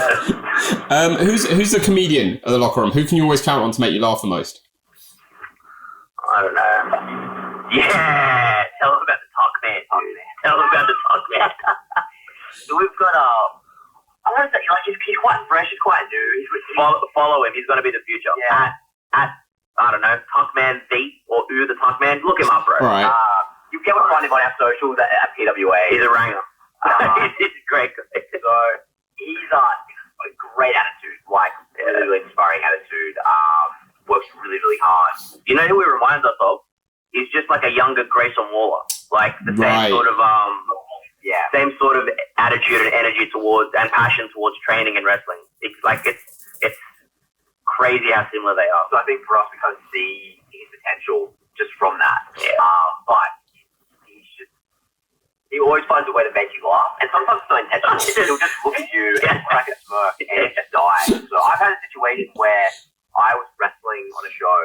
Who's the comedian of the locker room? Who can you always count on to make you laugh the most? I don't know. Yeah, tell them about the talk man. Tell them about the talk man. So we've got I don't know, like he's quite fresh, he's quite new. Follow him. He's going to be the future. Yeah. At I don't know, Talkman V or the Talkman. Look him up, bro. All right. You can find him on our socials at PWA. He's a ranger. He's a great guy. So he's a great attitude, like really inspiring attitude. Works really, really hard. You know who he reminds us of? He's just like a younger Grayson Waller, like the same sort of same sort of attitude and energy towards and passion towards training and wrestling. It's like it's crazy how similar they are. So I think for us, we kind of see his potential just from that. Yeah. But he always finds a way to make you laugh, and sometimes it's not intentional. He'll just look at you and crack a smirk and just die. So I've had a situation where I was wrestling on a show,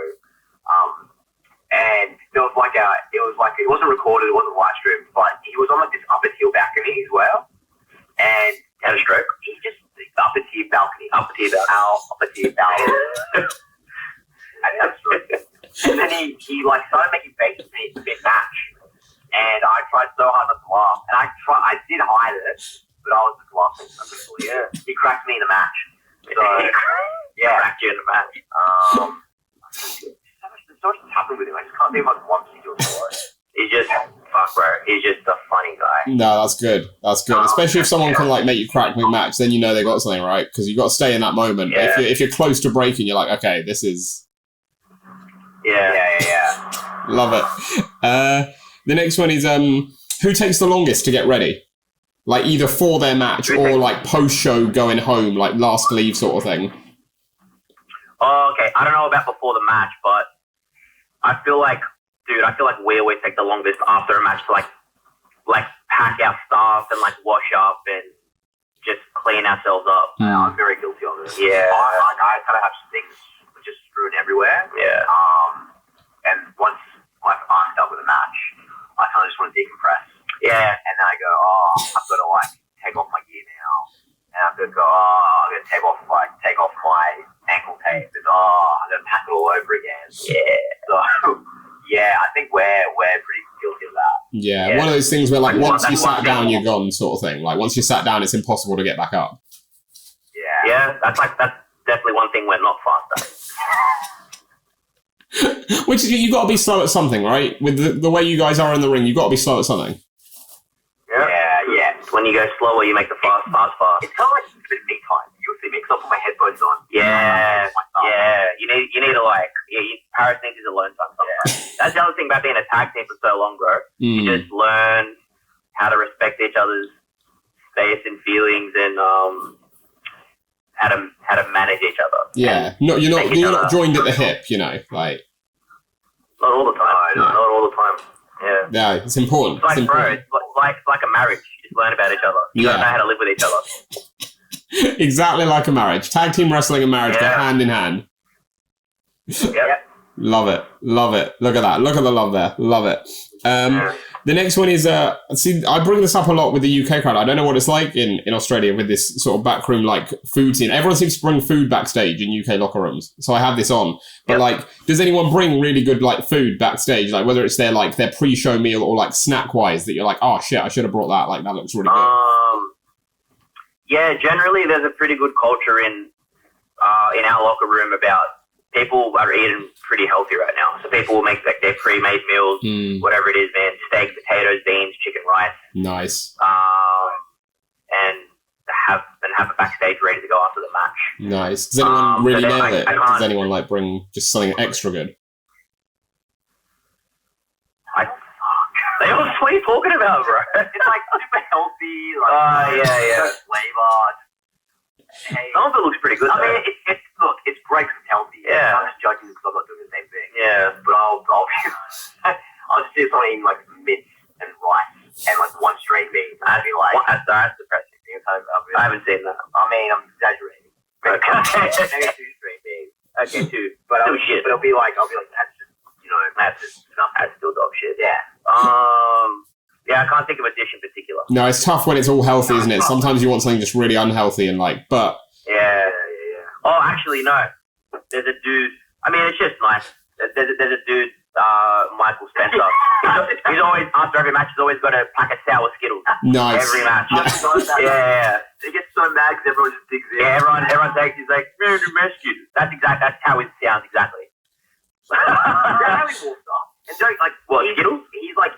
and there was it wasn't recorded, it wasn't live streamed, but he was on like this upper tier balcony as well, and had a stroke. He just upper tier balcony. And then he like started making faces at me mid-match. And I tried so hard not to laugh. And I did hide it, but I was just laughing. Yeah. He cracked me in the match. So, Cracked you in the match. So much has happened with him. I just can't think of like one particular story. He's just, bro. He's just a funny guy. No, that's good. Especially if someone can like make you crack mid-match, then you know they got something, right? Because you got to stay in that moment. Yeah. But if you're close to breaking, you're like, okay, this is... Yeah. Love it. The next one is who takes the longest to get ready? Like either for their match or like post-show going home, like last leave sort of thing. Oh, okay. I don't know about before the match, but I feel like we always take the longest after a match to like pack our stuff and like wash up and just clean ourselves up. I'm very guilty of this. Yeah. I kind of have things just strewn everywhere. Yeah. And once I'm done with a match, I kind of just want to decompress. Yeah. And then I go, I've got to like take off my gear now. And I've got to go, I'm going to take off my ankle tape. And I'm going to pack it all over again. Yeah. So, I think we're pretty guilty of that. Yeah. One of those things where like once you sat down, you're gone sort of thing. Like once you sat down, it's impossible to get back up. Yeah. Yeah. That's definitely one thing we're not fast at. Which is, you got to be slow at something, right? With the way you guys are in the ring, you got to be slow at something. Yeah. When you go slower, you make the fast. It's kind of like a bit of me time. You see me because I put my headphones on. Yeah. You need to Paris needs his alone time sometimes. That's the other thing about being a tag team for so long, bro. You just learn how to respect each other's space and feelings and how to manage each other. Yeah. No, you're not joined at the hip, like. Not all the time. No. Not all the time. Yeah. Yeah, it's important. It's like a marriage. You just learn about each other. You gotta know how to live with each other. Exactly like a marriage. Tag team wrestling and marriage go hand in hand. Yep. Love it. Look at that. Look at the love there. Love it. The next one is, see, I bring this up a lot with the UK crowd. I don't know what it's like in Australia with this sort of backroom, food scene. Everyone seems to bring food backstage in UK locker rooms. So I have this on. But, does anyone bring really good, food backstage? Whether it's their pre-show meal or, snack-wise that you're like, oh, shit, I should have brought that. That looks really good. Yeah, generally there's a pretty good culture in our locker room about people are eating pretty healthy right now. So people will make their pre-made meals, whatever it is, man. Steak, potatoes, beans, chicken, rice. Nice. And have it backstage ready to go after the match. Nice. Does anyone really nail it? Does anyone bring just something extra good? What are you talking about, bro? It's super healthy. Yeah. Flavor. Hey. Some of it looks pretty good. I mean, it's great because it's healthy. Yeah. I'm just judging because I'm not doing the same thing. Yeah. But I'll just do something mince and rice and one string bean. I'd be that's depressing. I haven't seen that. I mean, I'm exaggerating. Okay. Maybe 2 string beans. Okay, 2. But still shit. But I'll be like, that's just, that's just stuff. That's still dog shit. Yeah. Yeah, I can't think of a dish in particular. No, it's tough when it's all healthy, isn't it? Sometimes you want something just really unhealthy and but... Yeah. Oh, actually, no. There's a dude. I mean, it's just nice. There's a dude, Michael Spencer. He's always, after every match, he's always got a pack of sour Skittles. Nice. Every match. Yeah. He gets so mad because everyone just digs in. Yeah, everyone takes, he's like, man, you mess Skittles. That's how it sounds exactly. How he walks up. And Skittles? He's like,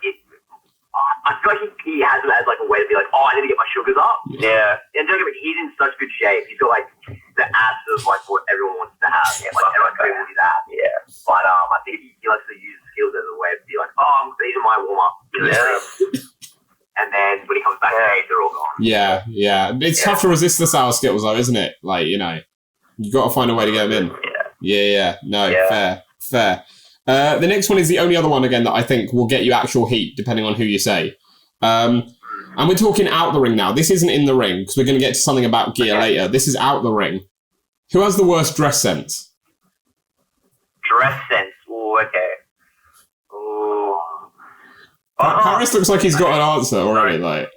I feel like he has it as a way to be oh, I need to get my sugars up. Yeah. And don't get me, he's in such good shape. He's got the abs of what everyone wants to have. Yeah, everyone's going to his abs. Yeah. But I think he likes to use skills as a way to be these are my warm up. And then when he comes back, they're all gone. Yeah. It's tough to resist the sour Skittles though, isn't it? You got to find a way to get them in. Yeah. No, fair. The next one is the only other one, again, that I think will get you actual heat, depending on who you say. And we're talking out the ring now. This isn't in the ring, because we're going to get to something about gear later. This is out the ring. Who has the worst dress sense? Dress sense? Oh, okay. Paris looks like he's got an answer already. Yeah,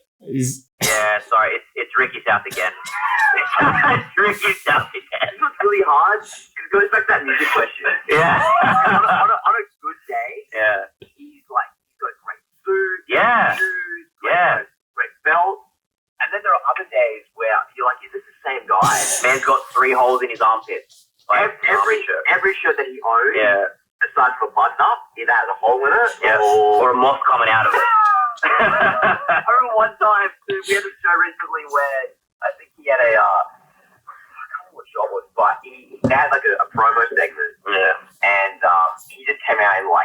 sorry. It's Ricky South again. It's Ricky South again. It's really hard. It goes back to that music question. Yeah. on a good day, he's got great food, shoes, great belt. And then there are other days where you're like, is this the same guy? Man's got 3 holes in his armpits. Every shirt that he owns, aside from a button up, either has a hole in it or a moth coming out of it. I remember one time, we had a show recently where I think he had I can't remember what job it was, but they had a promo segment. Yeah. And he just came out in in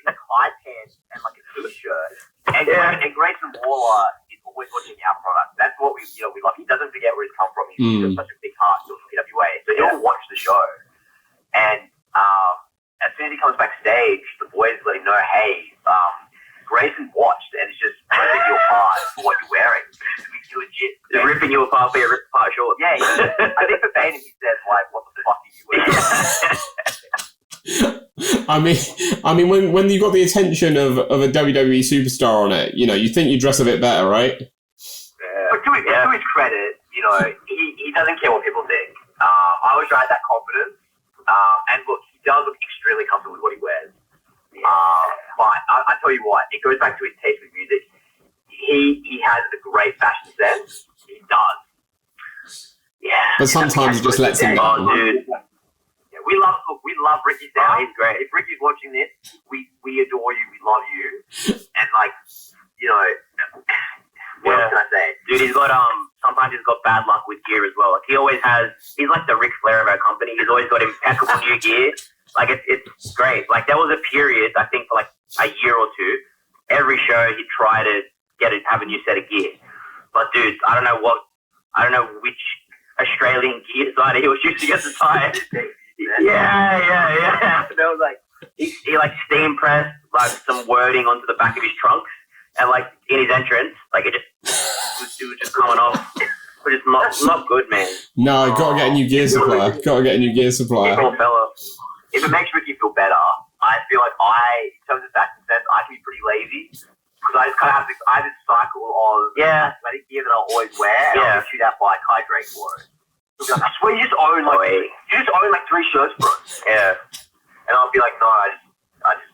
high pants and a t-shirt. And Grayson Waller is always watching our product. That's what we love. He doesn't forget where he's come from. He's got such a big heart to PWA. So he'll watch the show. And as soon as he comes backstage, the boys let him know, hey, Grayson watched and it's just ripping you apart for what you're wearing. It's legit. They're ripping you apart for your ripped apart shorts. Yeah, I think verbatim he says, what the fuck are you wearing? I mean, when you got the attention of a WWE superstar on it, you think you dress a bit better, right? Yeah. But to his credit, he doesn't care what people think. I always try that confidence. And look, he does look extremely comfortable with what he wears. But I tell you what, it goes back to his taste with music. He has a great fashion sense. He does. Yeah. But sometimes it just lets him down. Oh, dude. Yeah, we love Ricky Dow. He's great. If Ricky's watching this, we adore you. We love you. And like, you know, what else can I say? Dude, he's got sometimes he's got bad luck with gear as well. Like he's like the Ric Flair of our company. He's always got impeccable new gear. Like it's great. Like there was a period, I think for like a year or two, every show he'd try to have a new set of gear. But dude, I don't know which Australian gear designer he was using at the time. Yeah. And there was like he like steam pressed like some wording onto the back of his trunks, and like in his entrance, like it was just coming off. But it's not good, man. No, got to get a new gear supplier. Poor fella. If it makes Ricky feel better, I feel like in terms of fashion sense, I can be pretty lazy because I just kind of have this cycle of athletic gear that I'll always wear, and I'll get chewed out by Kai Drake for it. Like, I swear you just own like 3 shirts, bro. Yeah. And I'll be like, no, I just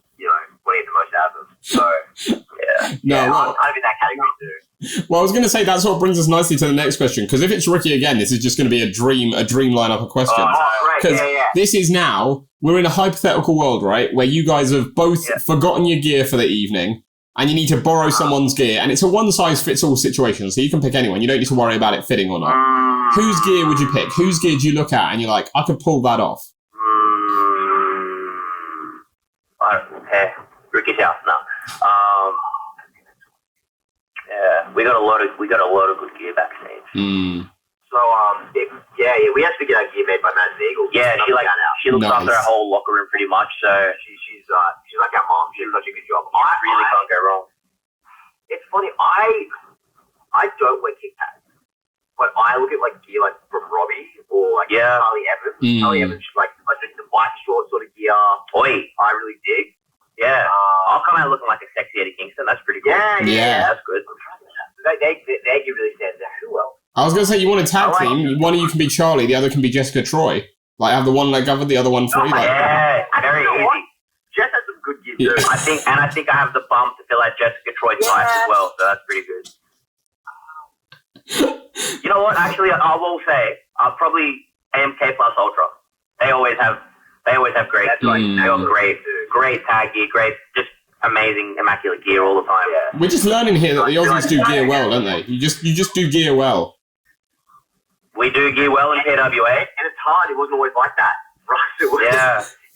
want to get the most out of them. So I'm kind of in that category too. Well, I was going to say that sort of brings us nicely to the next question, because if it's Ricky again, this is just going to be a dream lineup of questions. Oh, great. Yeah. This is now, we're in a hypothetical world, right, where you guys have both forgotten your gear for the evening, and you need to borrow someone's gear, and it's a one-size-fits-all situation, so you can pick anyone. You don't need to worry about it fitting or not. Whose gear would you pick? Whose gear do you look at, and you're like, I could pull that off? Ricky's house now. Yeah, we got a lot of good gear backstage. So we have to get our gear made by Matt Eagle. Yeah, she looks after our whole locker room pretty much. So she's like our mom. She does such a good job. I really can't go wrong. It's funny. I don't wear kick pads, but I look at like gear like from Robbie or like Charlie Evans. Charlie Evans, like the white short sort of gear. I really dig. Yeah, I'll come out looking like a sexy Eddie Kingston. That's pretty cool. Yeah, that's good. Their gear really stands out. Who else? I was going to say, you want a tag team. One of you can be Charlie, the other can be Jessica Troy. Like, have the one leg covered, the other one free. Yeah, very easy. Jess has some good gear too. I think I have the bump to fill out Jessica Troy's type as well, so that's pretty good. You know what? Actually, I will say, probably AMK plus Ultra. They always have great, great tag gear, great, just amazing, immaculate gear all the time. Yeah. We're just learning here that the Aussies do gear well, don't they? You just do gear well. We do gear well in PWA, and it's hard. It wasn't always like that, right? You'd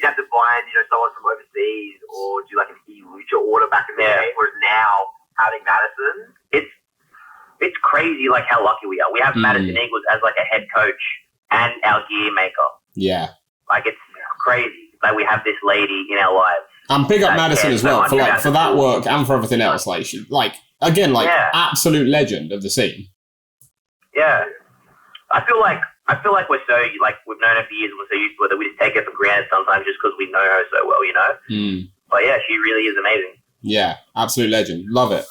have to find someone from overseas or do like an e-lucha order back in the day. Whereas now having Madison, it's crazy like how lucky we are. We have Madison Eagles as like a head coach and our gear maker. Yeah, like it's crazy. Like we have this lady in our lives. And big up Madison as well for that work and for everything else. Like she, absolute legend of the scene. Yeah, I feel like we're so we've known her for years and we're so used to it that we just take it for granted sometimes just because we know her so well, you know. But yeah, she really is amazing. Yeah, absolute legend. Love it.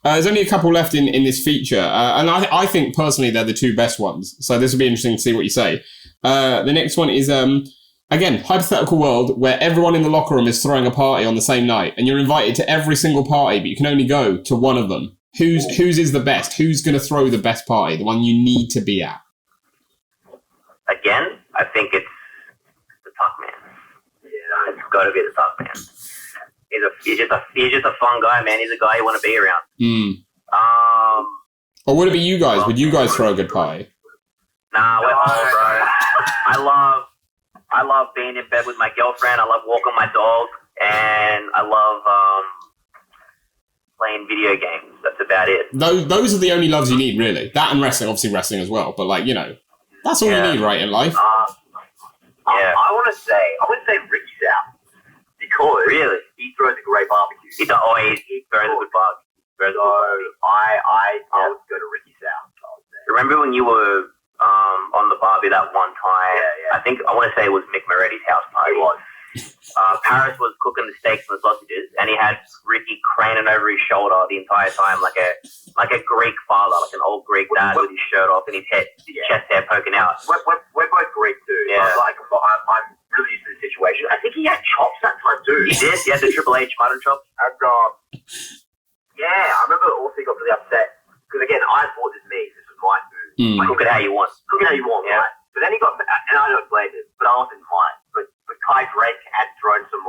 There's only a couple left in this feature, and I think personally they're the 2 best ones. So this will be interesting to see what you say. The next one is again, hypothetical world where everyone in the locker room is throwing a party on the same night, and you're invited to every single party, but you can only go to one of them. Whose is the best? Who's going to throw the best party? The one you need to be at? Again, I think it's the Tuck Man. Yeah, it's got to be the Tuck Man. He's just a fun guy, man. He's a guy you want to be around. Or would it be you guys? Would you guys throw a good party? Nah, we're old, bro. I love being in bed with my girlfriend. I love walking my dog, and I love playing video games. That's about it. Those are the only loves you need, really. That and wrestling, obviously wrestling as well. But that's all you need, right, in life. I wouldn't say Ricky's out because he throws a great barbecue. He throws a good barbecue. So I would go to Ricky's house. Remember when you were on the barbie that one time? Yeah. I want to say it was Mick Moretti's house party. It was. Paris was cooking the steaks and the sausages, and he had Ricky craning over his shoulder the entire time, like a Greek father, like an old Greek dad with his shirt off and his chest hair poking out. We're both Greek too. Yeah. I'm really used to the situation. I think he had chops that time too. He did. He had the Triple H mutton chops. And I remember also he got really upset because again I bought this meat. This was my food. Like, cook it how you want. Cook it how you want, right? But then he got, and I don't blame him, but I wasn't mine. But Kai Drake had thrown some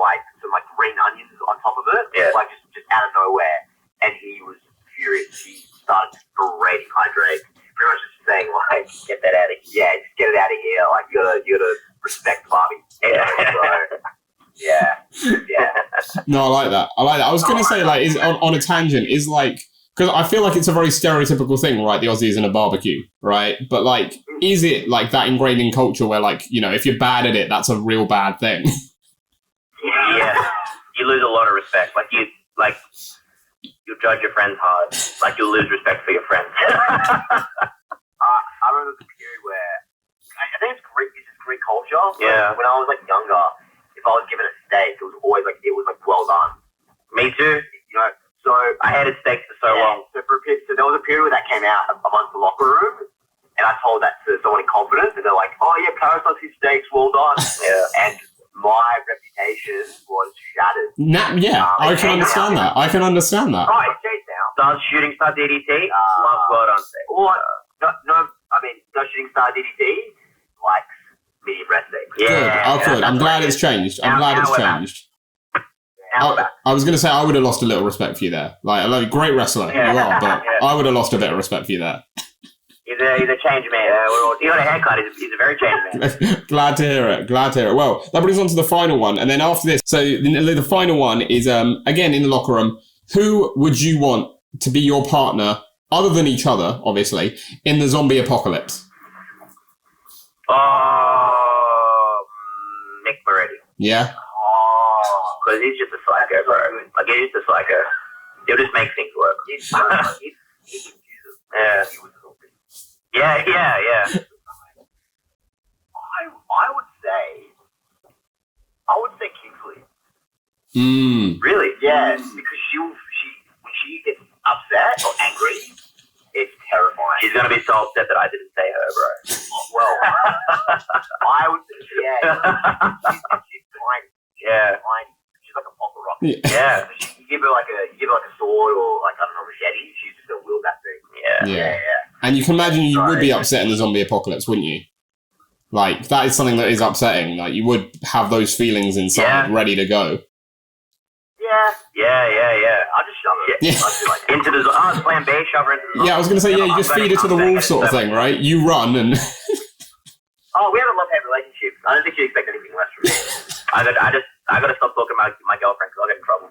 green onions on top of it, like just out of nowhere, and he was furious. He started berating Kai Drake, pretty much just saying like, "Get that out of here! Yeah, just get it out of here! Like you gotta respect Barbie." Yeah. So, yeah. No, I like that. I was gonna say like, is on a tangent is like. Because I feel like it's a very stereotypical thing, right? The Aussies in a barbecue, right? But like, is it like that ingrained in culture where like, you know, if you're bad at it, that's a real bad thing? Yeah, you lose a lot of respect. Like you'll judge your friends hard. Like you'll lose respect for your friends. I remember the period where I think it's Greek culture. Yeah. When I was like younger, if I was given a steak, it was always like well done. Me too. You know. So I hated steaks for so long. So there was a period where that came out amongst the locker room, and I told that to someone in confidence, and they're like, "Oh yeah, Paris likes his steaks, well done." And my reputation was shattered. I can understand that. I can understand that. Oh, it's changed now. Does Shooting Star DDT love well done steak? No, Shooting Star DDT likes medium rare steaks. Yeah. Good. I'm glad it's changed. I was going to say I would have lost a little respect for you there. Like, I love you, great wrestler you are, but I would have lost a bit of respect for you there. He's a change man. He got a haircut. He's a very changed man. Glad to hear it. Well, that brings on to the final one, and then after this, so the final one is again in the locker room. Who would you want to be your partner, other than each other, obviously, in the zombie apocalypse? Nick Moretti. Yeah. Because he's just a psycho, bro. Like, he's just a psycho. He'll just make things work. Yeah. I would say Kingsley. Really? Yeah, because she when she gets upset or angry, it's terrifying. She's gonna be so upset that I didn't say her, bro. Well, I would. She's tiny. Yeah. She's like a popper rock. Yeah. You give her like a sword or like, I don't know, machete. She's just gonna wield that thing. Yeah. And you can imagine you would be upset in the zombie apocalypse, wouldn't you? Like, that is something that is upsetting. Like, you would have those feelings inside, ready to go. Yeah. I'll just shove it. Yeah. Into the plan B, shove her into the Yeah, I was going to say, you just feed it to the wolves sort of thing, right? You run and... Oh, we have a love-hate relationship. I don't think you expect anything less from me. I got to stop talking about my girlfriend because I'll get in trouble.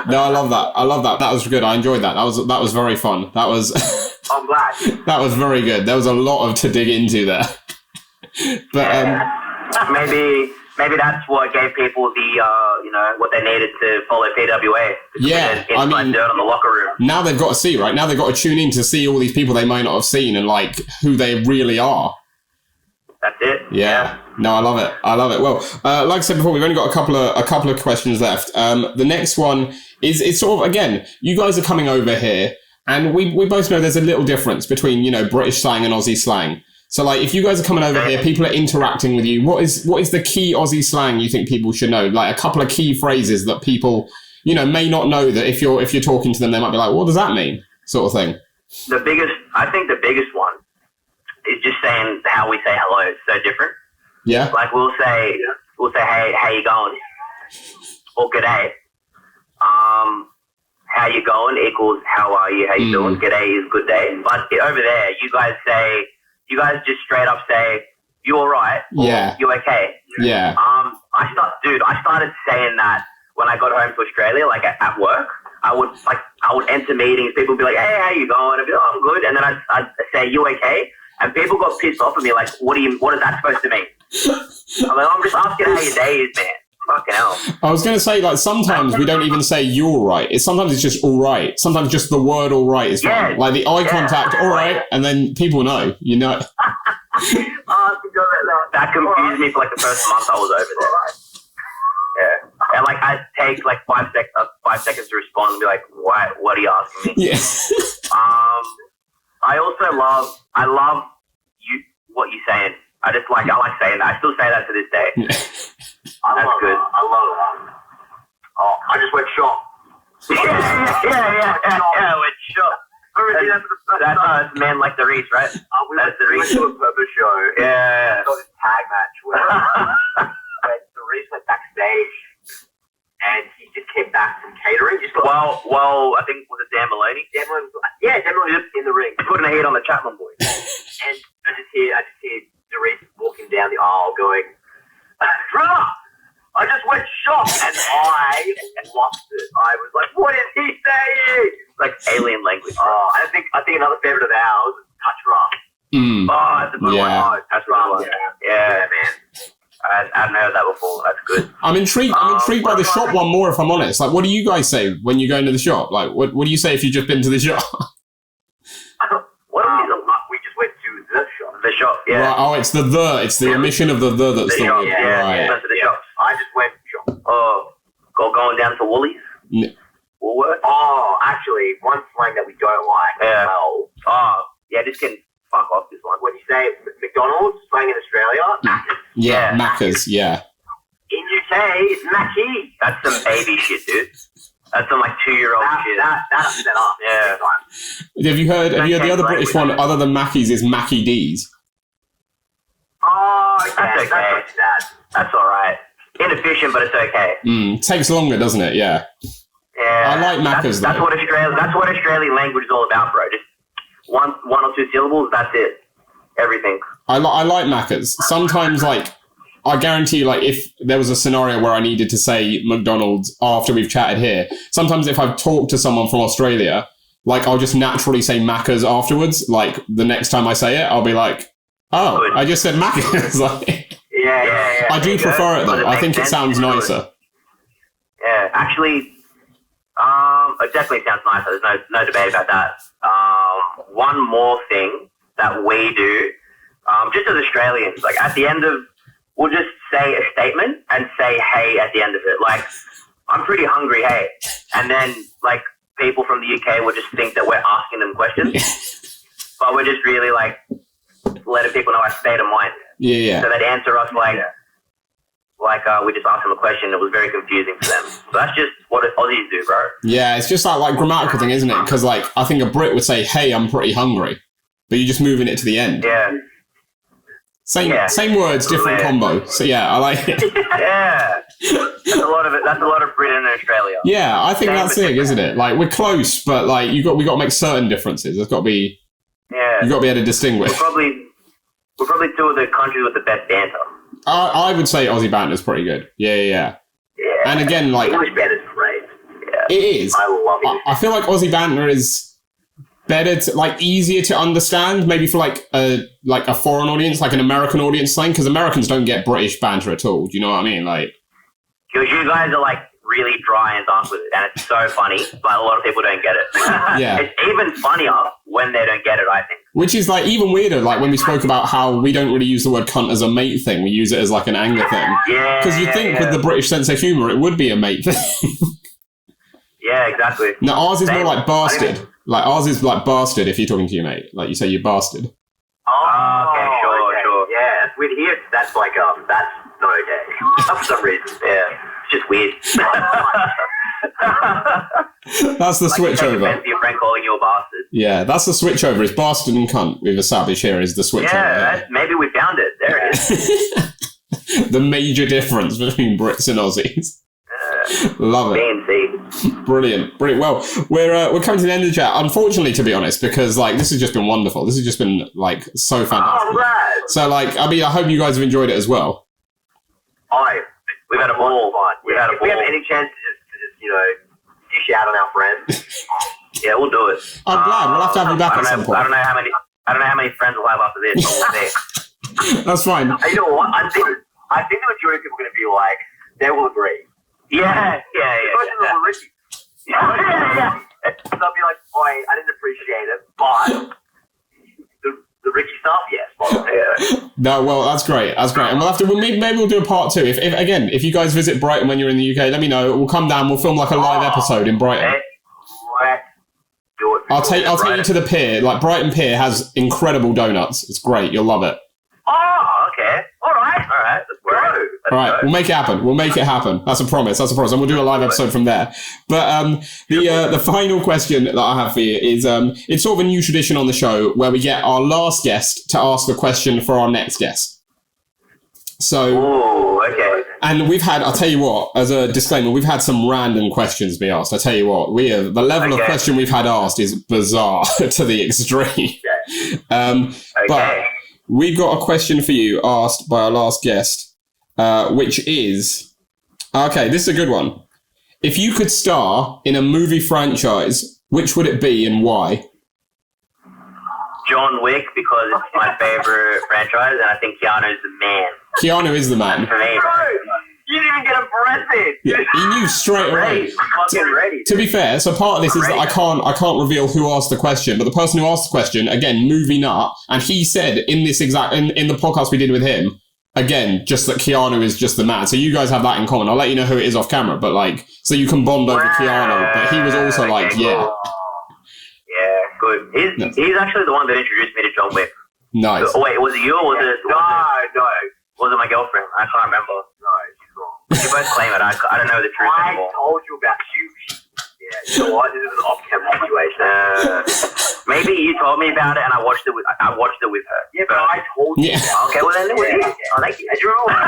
No, I love that. That was good. I enjoyed that. That was very fun. That was... I'm glad. That was very good. There was a lot to dig into there. But maybe that's what gave people the what they needed to follow PWA. Yeah, I mean, dirt on the locker room. Now they've got to see, right? Now they've got to tune in to see all these people they may not have seen and like who they really are. That's it. Yeah. No, I love it. Well, like I said before, we've only got a couple of questions left. The next one is it's sort of, again, you guys are coming over here, and we both know there's a little difference between, you know, British slang and Aussie slang. So, like, if you guys are coming over here, people are interacting with you. What is the key Aussie slang you think people should know? Like, a couple of key phrases that people, you know, may not know, that if you're talking to them, they might be like, what does that mean? Sort of thing. I think the biggest one is just saying how we say hello is so different. Yeah. Like, we'll say, hey, how you going? Or g'day. How you going equals how are you? How you doing? G'day is good day. But over there, you guys just straight up say, you all right? Yeah. You okay? Yeah. I started saying that when I got home to Australia, like at work. I would enter meetings. People would be like, hey, how you going? I'd be like, oh, I'm good. And then I'd say, you okay? And people got pissed off at me, like, what is that supposed to mean? I'm like, I'm just asking how your day is, man. Fucking hell. I was going to say, like, sometimes we don't even say you're right. Sometimes it's just all right. Sometimes just the word all right is fine. Like the eye contact, all right, and then people know, you know. That confused me for like the first month I was over there. Yeah. And like I'd take like 5 seconds to respond and be like, what are you asking me? Yeah. I love what you're saying. I like saying that. I still say that to this day. Yeah. That's good. I love it. Oh, I just went shop. Yeah, went shop. That's Man Like the Reese, right? That's the Reese. We went to a purpose show. Yeah. Got this tag match where the Reese went backstage and he just came back from catering. Well, I think was it Dan Maloney? Dan Maloney was in the ring. Putting a heat on the Chapman boys. And I just hear Reese walking down the aisle going, "Drummer, I just went shop," and I lost it. I was like, "What is he saying?" Like alien language. Oh, I think another favorite of ours is Touch Rough. Oh, that's a good one. Oh, Touch Rough. Yeah, man. I haven't heard that before. That's good. I'm intrigued by the shop one more, if I'm honest. Like, what do you guys say when you go into the shop? Like, what do you say if you've just been to the shop? We just went to the shop. The shop, yeah. Right, oh, it's the omission of the that's the shop, word. yeah, went to the shops. I just went shop. Oh, going down to Woolies? Woolworths? Oh, actually, one slang that we don't like as well. Oh, yeah, this can fuck off this one. When you say McDonald's, slang in Australia, Macca's. Yeah, Macca's, yeah. In UK, it's Mackie. That's some baby shit, dude. That's some like 2-year-old shit. That's set up. Yeah. Have you heard the other British one other than Mackey's is Mackie D's? Oh, yeah, that's okay. That's alright. Inefficient, but it's okay. Takes longer, doesn't it? Yeah. Yeah. I like Macca's though. That's what Australian language is all about, bro. Just one or two syllables, that's it. Everything. I like Macca's. Sometimes, like, I guarantee, like, if there was a scenario where I needed to say McDonald's after we've chatted here, sometimes if I've talked to someone from Australia, like, I'll just naturally say Macca's afterwards. Like, the next time I say it, I'll be like, oh, I just said Macca's. Like, yeah. I do prefer it, though. I think it sounds nicer. Yeah, actually, it definitely sounds nicer. There's no debate about that. One more thing that we do, just as Australians, like, at the end of, we'll just say a statement and say, hey, at the end of it. Like, I'm pretty hungry, hey. And then, like, people from the UK will just think that we're asking them questions. But we're just really, like, letting people know our state of mind. Yeah. So they'd answer us like we just asked them a question. It was very confusing for them. So that's just what Aussies do, bro. Yeah, it's just like grammatical thing, isn't it? Because, like, I think a Brit would say, hey, I'm pretty hungry. But you're just moving it to the end. Yeah. Same words, different combo. So yeah, I like it. Yeah, that's a lot of it. That's a lot of Britain and Australia. Yeah, I think that's it, isn't it? Like, we're close, but like we got to make certain differences. There's got to be. Yeah. You got to be able to distinguish. We're probably two of the countries with the best banter. I would say Aussie banter is pretty good. Yeah. And again, like, English banter is great. Yeah. It is. I love it. I feel like Aussie banter is better to, like, easier to understand, maybe for like a foreign audience, like an American audience slang, because Americans don't get British banter at all. Do you know what I mean? Like, because you guys are like really dry and dark with it, and it's so funny, but a lot of people don't get it. Yeah, it's even funnier when they don't get it, I think. Which is like even weirder, like when we spoke about how we don't really use the word cunt as a mate thing, we use it as like an anger thing. Yeah, because you'd think with the British sense of humour, it would be a mate thing. Yeah, exactly. No, ours is more like bastard. Like, ours is like bastard if you're talking to your mate. Like, you say you bastard. Oh, okay, sure. Yeah, with here, that's like, that's not okay. For some reason. Yeah, it's just weird. That's the switch over. Like, your friend calling you a bastard. Yeah, that's the switch over. It's bastard and cunt we've established here is the switch over. Yeah, maybe we found it. There it is. The major difference between Brits and Aussies. Love it. B&C. Brilliant. Well, we're coming to the end of the chat. Unfortunately, to be honest, because like this has just been wonderful. This has just been like so fantastic. Oh, so like, I mean, I hope you guys have enjoyed it as well. We've had a ball. If we have any chance to just dish out on our friends. Yeah, we'll do it. I'm glad. We'll have to have you back at some point. I don't know how many friends we'll have after this. But we'll see. That's fine. You know what? I think the majority of people are going to be like, they will agree. Yeah. Yeah. So I'll be like, boy, I didn't appreciate it, but the Ricky stuff, yes. No, well, that's great. And we'll have to, maybe we'll do a part 2. If you guys visit Brighton when you're in the UK, let me know. We'll come down, we'll film like a live episode in Brighton. Let's do it. I'll take you to the pier. Like, Brighton Pier has incredible donuts. It's great. You'll love it. Oh, okay. All right. Let's go. All right, we'll make it happen. We'll make it happen. That's a promise. And we'll do a live episode from there. But the final question that I have for you is it's sort of a new tradition on the show where we get our last guest to ask a question for our next guest. So, okay. And we've had, I'll tell you what, as a disclaimer, we've had some random questions be asked. I tell you what, the level of question we've had asked is bizarre to the extreme. But we've got a question for you asked by our last guest, which is, okay, this is a good one. If you could star in a movie franchise, which would it be and why? John Wick, because it's my favorite franchise, and I think Keanu's the man. Keanu is the man. For me, bro. You didn't even get a breath in. Yeah, he knew straight away. Ready. To be fair, so part of this is that I can't reveal who asked the question, but the person who asked the question, again, movie nut, and he said in this in the podcast we did with him, again, just that Keanu is just the man. So you guys have that in common. I'll let you know who it is off camera, but like, so you can bond over Keanu. But he was also like, cool. yeah. Yeah, good. He's actually the one that introduced me to John Wick. Nice. Oh, wait, was it you or was it? No. Was it my girlfriend? I can't remember. No, she's wrong. You both claim it. I don't know the truth anymore. I told you about you. Yeah, you know what? This is an off-camera situation. Maybe you told me about it and I watched it with her. Yeah, but I told you. Yeah. Okay, well then it was you. Oh, thank you. And you remember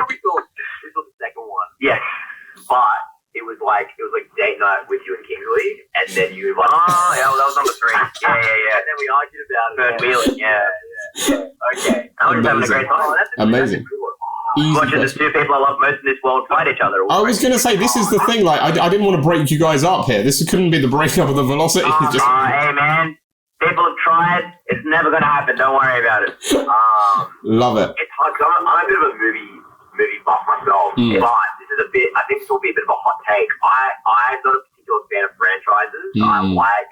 we saw the second one. Yes. But it was like date night with you and Kingsley, and then you were like, oh yeah, well, that was number 3. Yeah. And then we argued about it. Third wheeling, yeah. Okay. I was having a great time. Amazing. Watching the two people I love most in this world fight each other. I was going to say, this is the thing, like, I didn't want to break you guys up here. This couldn't be the breakup of the Velocities. Hey, man. People have tried. It's never going to happen. Don't worry about it. Love it. It's hard, 'cause I'm a bit of a movie buff myself, but this is I think this will be a bit of a hot take. I'm not a particular fan of franchises. I like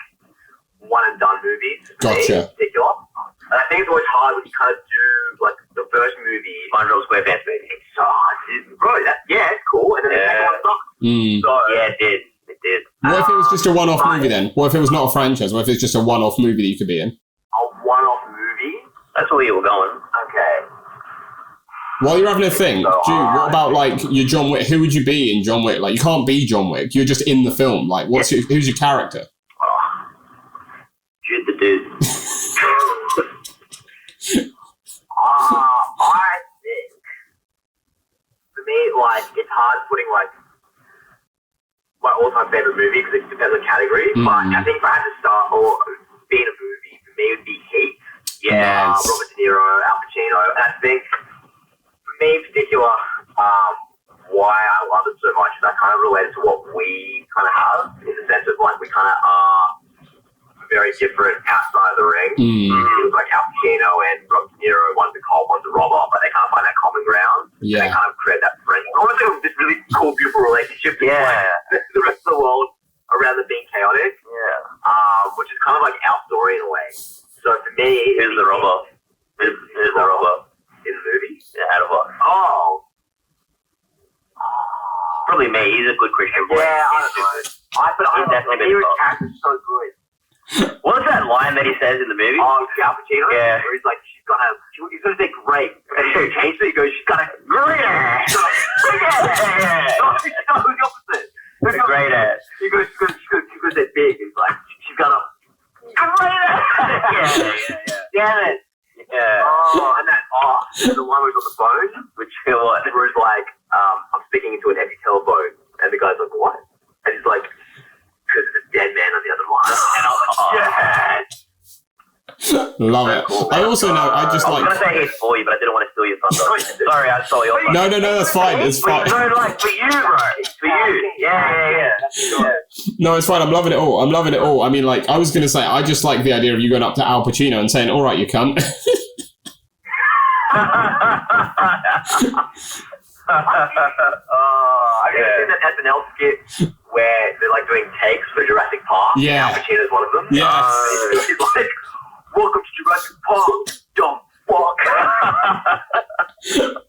one-and-done movies. Gotcha. In particular. And I think it's always hard when you kind of do, like, the first movie, SpongeBob SquarePants movie. it's so hard. Bro, it's cool, and then the second one sucks. So, Yeah, it did. It did. What if it was just a one-off movie then? What if it was not a franchise? What if it's just a one-off movie that you could be in? a one-off movie? That's where you were going. Okay. While you're having a think, Jude, what about, like, your John Wick? Who would you be in John Wick? Like, you can't be John Wick. You're just in the film. Like, who's your character? Jude the dude. I think, for me, like, it's hard putting, like, my all-time favorite movie, because it depends on category, but I think if I had to start or be in a movie, for me it would be Heat. Yeah. Nice. Robert De Niro, Al Pacino, and I think, for me in particular, why I love it so much is I kind of relate to what we kind of have, in the sense of, like, we kind of are very different outside of the ring. It was like Al Pacino and Robert De Niro, one's a cop, one's a robber, but they can't find that common ground. Yeah. They kind of create that friendship. I want to say this really cool, beautiful relationship. Yeah. Like, the rest of the world around them being chaotic. Yeah. Which is kind of like our story in a way. So for me, Who's the robber? Who's the robber? In the movie? Yeah, out of what? Oh. Probably me. He's a good Christian boy. Yeah, I don't know. But He's definitely been his involved. character's so good. What was that line that he says in the movie? Oh, Al Pacino? Yeah. Where he's like, he's going to say great. And he changes it, he goes, she's got a great ass. No, who's the opposite? Who's a great ass? She goes to say big. He's like, she's got a great ass. Yeah. Damn it. Yeah. Oh, and the one where he's on the phone, Which, what? where he's like, I'm speaking into an empty telephone. And the guy's like, what? And he's like, because there's a dead man on the other line. And I was like, yes! Love it. I also know, I just I was like... going to say it's for you, but I didn't want to steal your thunder. Sorry, I stole your thunder. No, that's fine. It's fine. No, like, for you, bro. For you. Yeah. No, it's fine. I'm loving it all. I mean, like, I was going to say, I just like the idea of you going up to Al Pacino and saying, all right, you cunt. I guess that SNL skit where they're like doing takes for Jurassic Park. Yeah. Al Pacino's one of them. Yes. He's like, welcome to Jurassic Park, dumb fuck.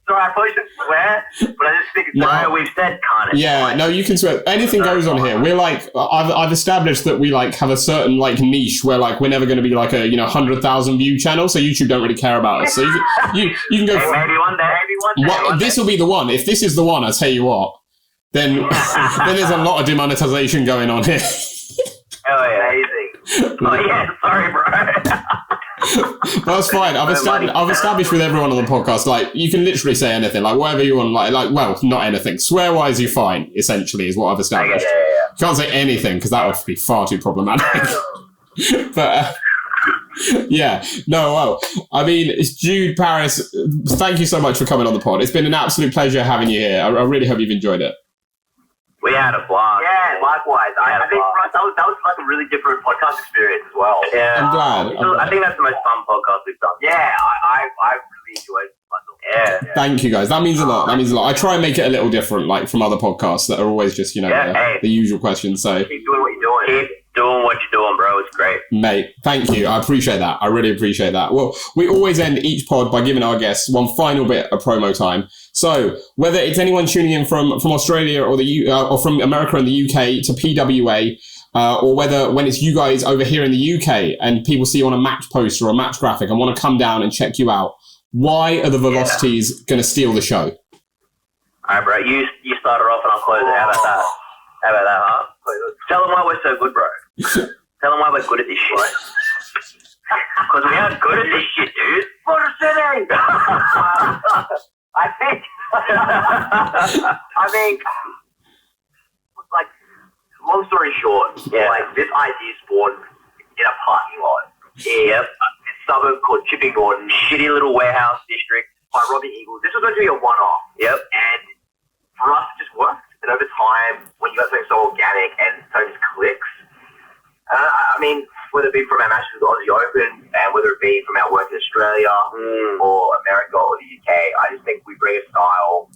Sorry, I probably shouldn't swear, but I just think it's No, we've said cunt. Yeah, no, you can swear. Anything goes on here. We're like, I've established that we like have a certain like niche where like we're never going to be like a 100,000 view channel, so YouTube don't really care about us. So you can go. Maybe one day. one day. Well, this will be the one. If this is the one, I tell you what, then there's a lot of demonetization going on here. Oh yeah. Amazing. Oh yeah. Sorry, bro. That's fine. I've established with everyone on the podcast, like, you can literally say anything, like whatever you want, like well, not anything. Swear-wise, you're fine. Essentially, is what I've established. Yeah. You can't say anything because that would be far too problematic. But yeah, no, well, I mean, it's Jude, Paris. Thank you so much for coming on the pod. It's been an absolute pleasure having you here. I really hope you've enjoyed it. We had a blast. Yeah, likewise. I think for us, that was like a really different podcast experience as well. Yeah, I'm glad. I think that's the most fun podcast we've done. Yeah, I really enjoyed myself. Yeah. Thank you, guys. That means a lot. I try and make it a little different, like from other podcasts that are always just, the usual questions. So Keep doing what you're doing. Keep doing what you're doing, bro. It's great. mate, thank you. I appreciate that. I really appreciate that. Well, we always end each pod by giving our guests one final bit of promo time. So whether it's anyone tuning in from Australia or or from America and the UK to PWA, or whether when it's you guys over here in the UK and people see you on a match poster or a match graphic and want to come down and check you out, why are the Velocities going to steal the show? All right, bro. You start it off and I'll close it. How about that? Huh? Tell them why we're so good, bro. Tell them why we're good at this shit. Because we are good at this shit, dude. Motor City! I think, like, long story short, like, this idea spawned in a parking lot in a suburb called Chipping Norton, Shitty little warehouse district. by Robbie Eagles. This was going to be a one-off. Yep. And for us, it just worked. And over time, when you got something so organic and so just clicks, I mean, whether it be from our matches with the Aussie Open and whether it be from our work in Australia or America or the UK, I just think we bring a style,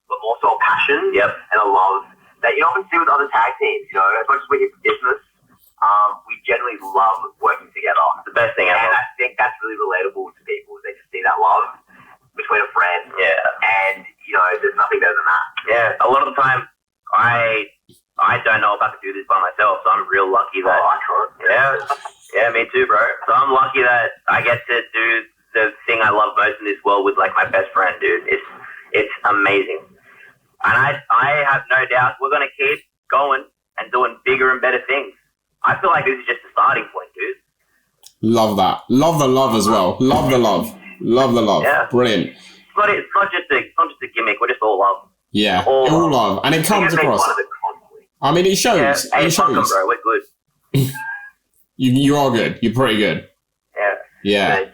but also a passion and a love that you often see with other tag teams. You know, as much as we're here for business, we generally love working together. The best thing ever. And I think that's really relatable to people. They just see that love between a friend. Yeah. And, you know, there's nothing better than that. Yeah. A lot of the time, I don't know if I could do this by myself, so I'm real lucky that... I can't. Yeah, me too, bro. So I'm lucky that I get to do the thing I love most in this world with, like, my best friend, dude. It's amazing. And I have no doubt we're going to keep going and doing bigger and better things. I feel like this is just the starting point, dude. Love that. Love the love as well. Love the love. Love the love. Yeah. Brilliant. It's not just a gimmick. We're just all love. Yeah. All love. And it comes across. I mean, it shows. Yeah. Hey, it fuck 'em, shows. bro. We're good. You are good. You're pretty good. Yeah. Yeah. Yeah.